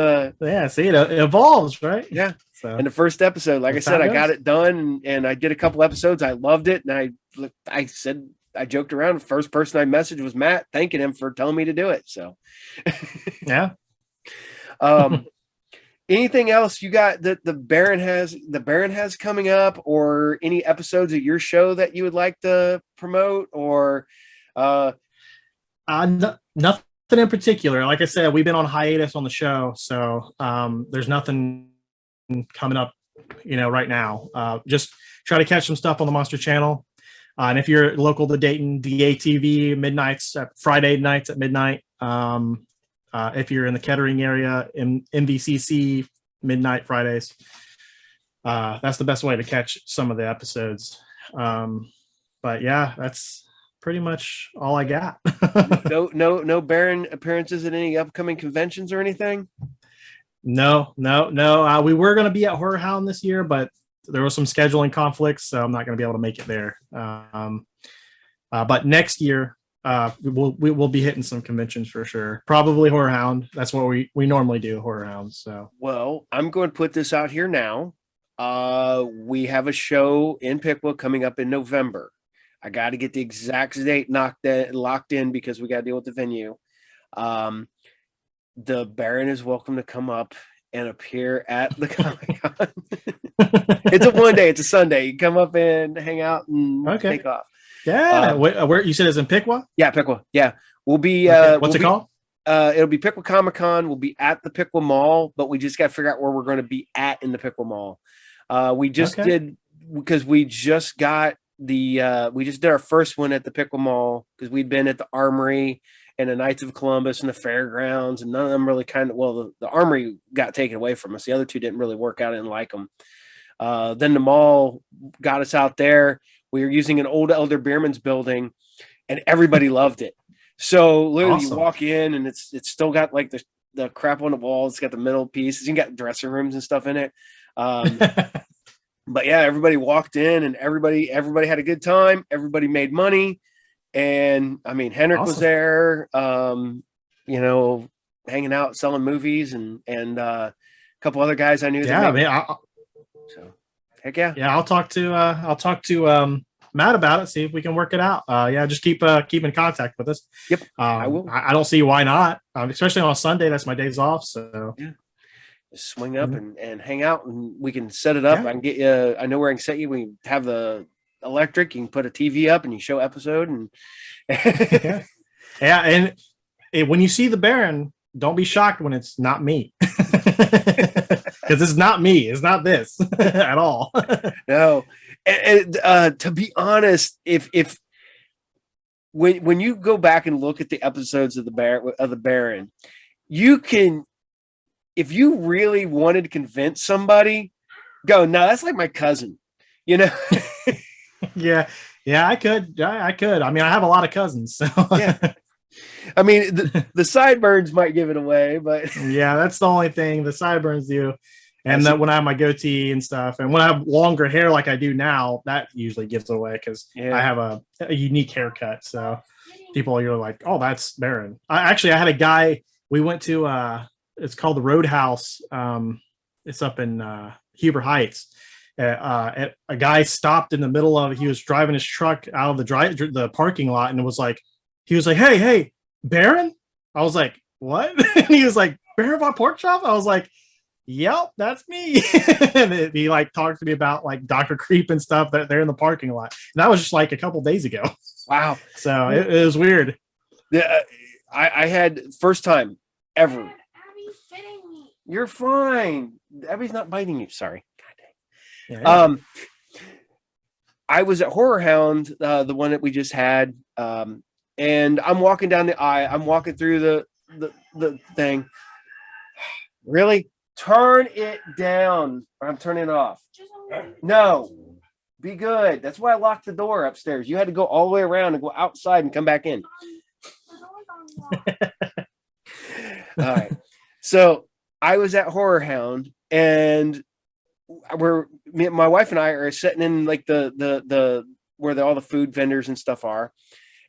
see, it evolves, right? Yeah. So, and the first episode, like I said, I got it done and I did a couple episodes. I loved it. And I said, I joked around. The first person I messaged was Matt, thanking him for telling me to do it. So, yeah. Anything else you got that the Baron has coming up, or any episodes of your show that you would like to promote, or nothing in particular. Like I said, we've been on hiatus on the show, so there's nothing coming up, right now. Just try to catch some stuff on the Monster Channel. And if you're local to Dayton, DATV Friday nights at midnight. If you're in the Kettering area, in MVCC midnight Fridays, that's the best way to catch some of the episodes. But yeah, that's pretty much all I got. No Baron appearances at any upcoming conventions or anything. No. We were going to be at Horror Hound this year, but there was some scheduling conflicts, so I'm not going to be able to make it there. But next year, we'll be hitting some conventions for sure. Probably Horror Hound. That's what we normally do, Horror Hounds. So Well, I'm going to put this out here now. We have a show in Piqua coming up in November. I got to get the exact date locked in because we got to deal with the venue. The Baron is welcome to come up and appear at the Comic-Con. It's a one day, it's a Sunday. You come up and hang out and take off. Yeah. Where you said it's in Piqua? Yeah, Piqua. Yeah. We'll be what's it called? It'll be Piqua Comic-Con. We'll be at the Piqua Mall, but we just got to figure out where we're going to be at in the Piqua Mall. We just did because we just got we just did our first one at the Piqua Mall because we'd been at the Armory and the Knights of Columbus and the Fairgrounds, and none of them really the Armory got taken away from us. The other two didn't really work out. I didn't like them. Then the mall got us out there. We were using an old Elder Beerman's building, and everybody loved it. So literally, you walk in, and it's still got like the crap on the walls. It's got the middle pieces. You got dressing rooms and stuff in it. But yeah, everybody walked in, and everybody had a good time. Everybody made money, and I mean, Henrik was there. Hanging out, selling movies, and a couple other guys I knew. Yeah, man. So heck yeah. Yeah, I'll talk to Matt about it, see if we can work it out. Just keep in contact with us. Yep. I will. I don't see why not. Especially on a Sunday, that's my days off. So yeah. Just swing up and hang out, and we can set it up. Yeah. I can get you. I know where I can set you. We have the electric. You can put a TV up, and you show episode. And and when you see the Baron, don't be shocked when it's not me. Because it's not me. It's not this at all. No. And to be honest, if when you go back and look at the episodes of the Baron, you can, if you really wanted to convince somebody, go, no, that's like my cousin, Yeah, I could. I mean, I have a lot of cousins, so yeah. I mean, the sideburns might give it away, but yeah, that's the only thing the sideburns do. And then when I have my goatee and stuff, and when I have longer hair like I do now, that usually gives it away because I have a unique haircut. So people are like, "Oh, that's Baron." I had a guy. We went to it's called the Roadhouse. It's up in Huber Heights. A guy stopped in the middle of. He was driving his truck out of the parking lot, and he was like, "Hey, Baron." I was like, "What?" And he was like, "Baron VonPorkchop." I was like, "Yep, that's me." And he talked to me about Dr. Creep and stuff that they're in the parking lot. And that was just a couple days ago. Wow. So it was weird. Yeah, I had first time ever. Abby's fitting me. You're fine. Abby's not biting you. Sorry. God dang. Yeah. I was at Horror Hound, the one that we just had, and I'm walking down the aisle. I'm walking through the thing. Really? Turn it down, or I'm turning it off. No, be good. That's why I locked the door upstairs. You had to go all the way around and go outside and come back in. All right. So I was at Horror Hound, and my wife and I are sitting in the where all the food vendors and stuff are,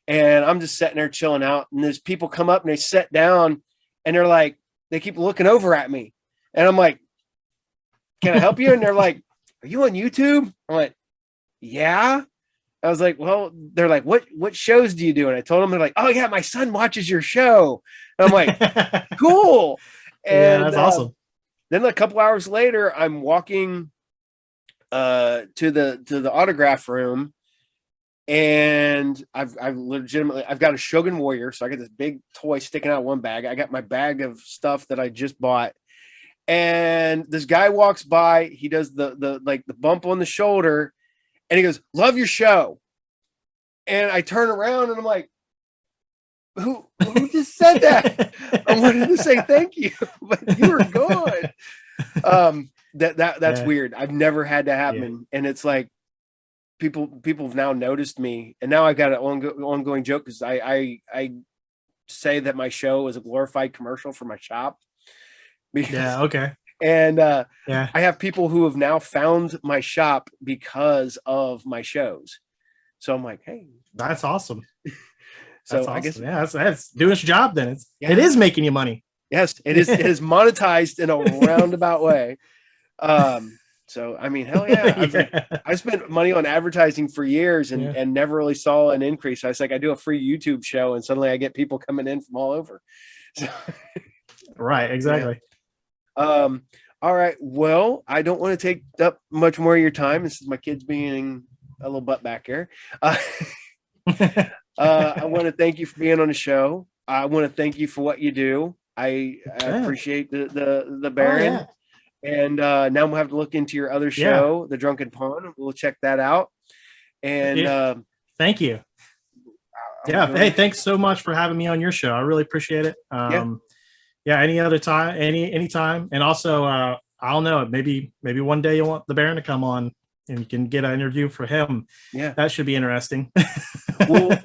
and I'm just sitting there chilling out. And there's people come up and they sit down, and they keep looking over at me. And I'm like, "Can I help you?" And they're like, "Are you on YouTube?" I'm like, "Yeah." I was like, "Well," they're like, what shows do you do?" And I told them, they're like, "Oh yeah, my son watches your show." And I'm like, "Cool." And that's awesome. Then a couple hours later, I'm walking to the autograph room, and I've got a Shogun Warrior. So I got this big toy sticking out of one bag. I got my bag of stuff that I just bought. And this guy walks by, he does the bump on the shoulder, and he goes, "Love your show." And I turn around and I'm like, who just said that? I wanted to say thank you, but you were gone. That's weird. I've never had that happen. And it's like people have now noticed me, and now I've got an ongoing joke because I say that my show is a glorified commercial for my shop. Yeah, okay. And I have people who have now found my shop because of my shows. So I'm like, hey, that's awesome. So That's I awesome. guess Yeah, that's doing its job. Then it Yeah. is making you money. yes, it is. It is monetized in a roundabout way. So I mean, hell yeah. I was like, I spent money on advertising for years and Yeah. and never really saw an increase. I was like, I do a free YouTube show, and suddenly I get people coming in from all over. So, Right. Exactly. all right. Well, I don't want to take up much more of your time. This is my kids being a little butt back here. I want to thank you for being on the show. I want to thank you for what you do. I appreciate the Baron. Oh, yeah. And now we'll have to look into your other show, The Drunken Pawn. We'll check that out. And thank you. Yeah. Hey, thanks so much for having me on your show. I really appreciate it. Yeah. Any other time, anytime. And also, I don't know, maybe one day you want the Baron to come on and you can get an interview for him. Yeah. That should be interesting. Well,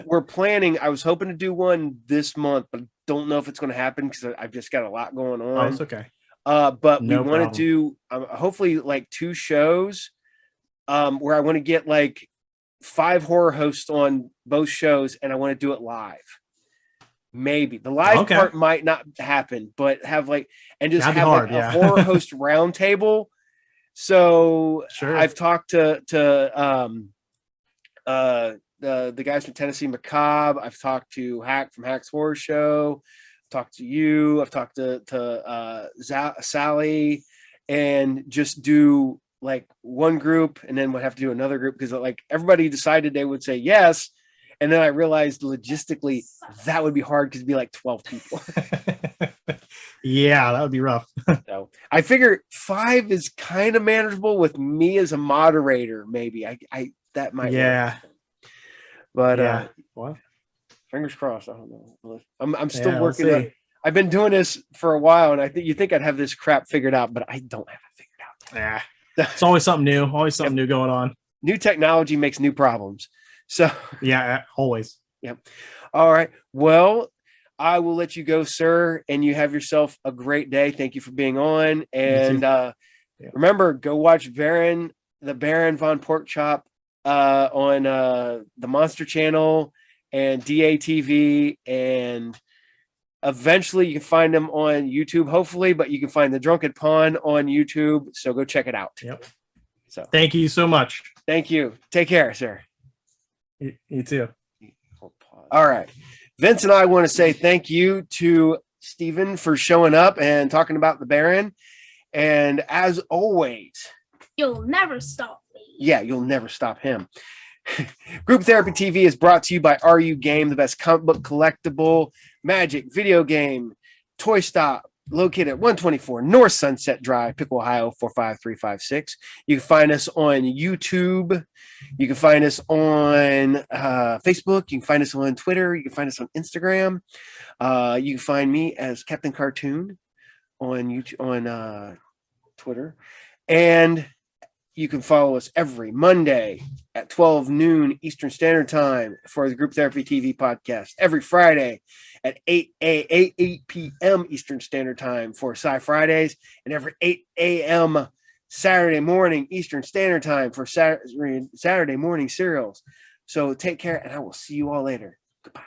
we're planning. I was hoping to do one this month, but don't know if it's going to happen because I've just got a lot going on. Oh, it's okay. But No we want to do hopefully like 2 shows where I want to get like 5 horror hosts on both shows, and I want to do it live. Maybe the live part might not happen, but have like and just have like a horror host roundtable. So I've talked to the guys from Tennessee Macabre. I've talked to Hack from Hack's Horror Show. I've talked to you. I've talked to Sally, and just do like one group, and then we'll have to do another group because like everybody decided they would say yes. And then I realized logistically that would be hard because it'd be like 12 people. Yeah, that would be rough. So I figure 5 is kind of manageable with me as a moderator. Maybe I that might work. But well, fingers crossed. I don't know. I'm still working. We'll I've been doing this for a while, and I think I'd have this crap figured out, but I don't have it figured out. Yeah, it's always something new. Always something new going on. New technology makes new problems. So yeah, always. Yep. All right. Well, I will let you go, sir, and you have yourself a great day. Thank you for being on. And remember, go watch the Baron VonPorkchop on the Monster Channel and DATV, and eventually you can find them on YouTube, hopefully, but you can find the Drunken Pawn on YouTube. So go check it out. Yep. So thank you so much. Thank you. Take care, sir. You too. All right. Vince and I want to say thank you to Stephen for showing up and talking about the Baron. And as always, you'll never stop me. Yeah, you'll never stop him. Group Therapy TV is brought to you by RU Game, the best comic book collectible, magic, video game, toy stop, located at 124 North Sunset Drive, Pickle, Ohio, 45356. You can find us on YouTube. You can find us on Facebook. You can find us on Twitter. You can find us on Instagram. You can find me as Captain Cartoon on YouTube, on Twitter. And you can follow us every Monday at 12 noon Eastern Standard Time for the Group Therapy TV podcast. Every Friday at 8 p.m. Eastern Standard Time for Sci Fridays. And every 8 a.m. Saturday morning Eastern Standard Time for Saturday morning serials. So take care, and I will see you all later. Goodbye.